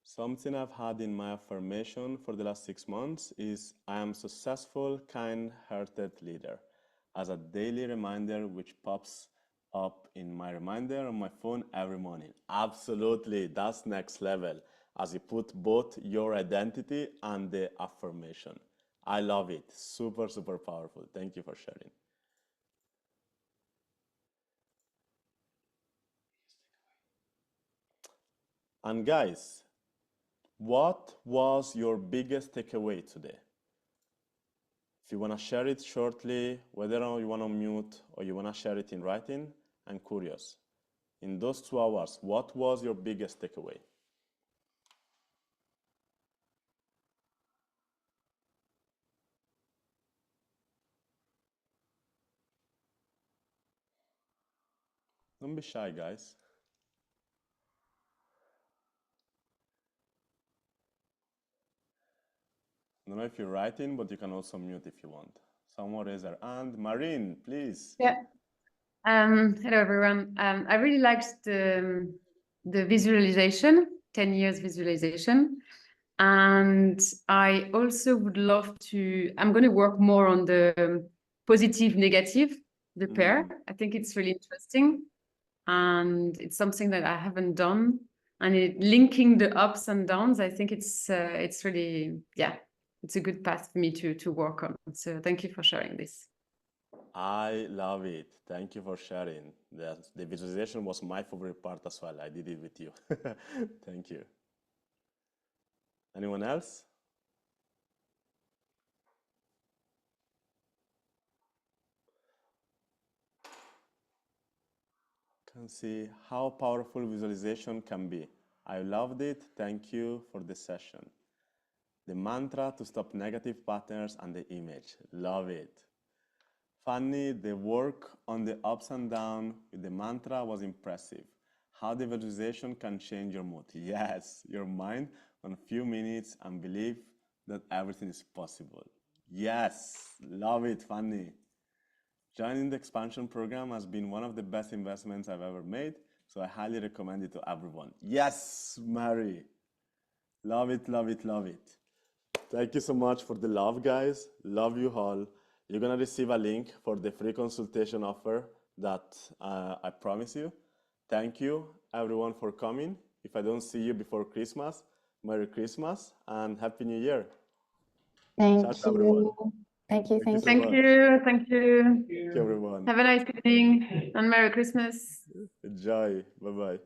Something I've had in my affirmation for the last 6 months is I am successful, kind-hearted leader, as a daily reminder which pops up in my reminder on my phone every morning. Absolutely, that's next level, as you put both your identity and the affirmation. I love it. Super, super powerful. Thank you for sharing. And guys, what was your biggest takeaway today? If you want to share it shortly, whether you want to mute or you want to share it in writing, I'm curious. In those 2 hours, what was your biggest takeaway? Don't be shy, guys. I don't know if you're writing, but you can also mute if you want. Someone raise their hand. Marine, please. Yeah. Hello, everyone. I really liked the visualization, 10 years visualization. And I also would love to, I'm going to work more on the positive, negative, the pair. I think it's really interesting. And it's something that I haven't done. And linking the ups and downs, I think it's really, yeah, it's a good path for me to work on. So thank you for sharing this. I love it. Thank you for sharing. The visualization was my favorite part as well. I did it with you. Thank you. Anyone else? Can see how powerful visualization can be. I loved it. Thank you for the session. The mantra to stop negative patterns and the image. Love it. Fanny, the work on the ups and downs with the mantra was impressive. How the visualization can change your mood. Yes, your mind on a few minutes and believe that everything is possible. Yes, love it, Fanny. Joining the Expansion program has been one of the best investments I've ever made, so I highly recommend it to everyone. Yes, Mary. Love it, love it, love it. Thank you so much for the love, guys. Love you all. You're going to receive a link for the free consultation offer that I promise you. Thank you, everyone, for coming. If I don't see you before Christmas, Merry Christmas and Happy New Year. Thank Ciao, everyone. you. Thank you. Thank so you. much. Thank you. Thank you. Thank you, everyone. Have a nice evening and Merry Christmas. Enjoy. Bye-bye.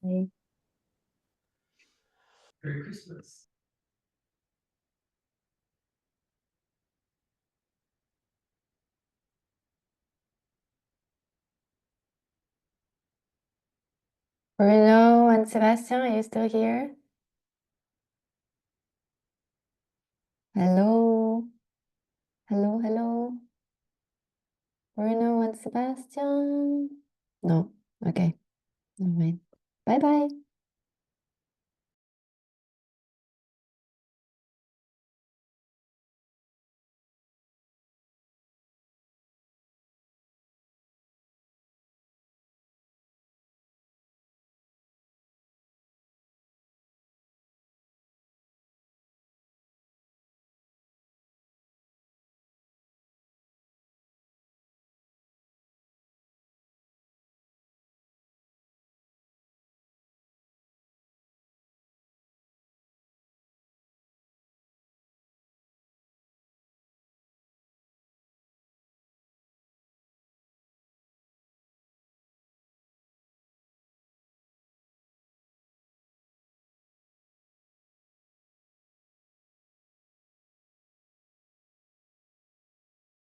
Bye. Merry Christmas. Bruno and Sebastian, are you still here? Hello? Hello, hello? Bruno and Sebastian? No, okay. Never mind. Bye-bye.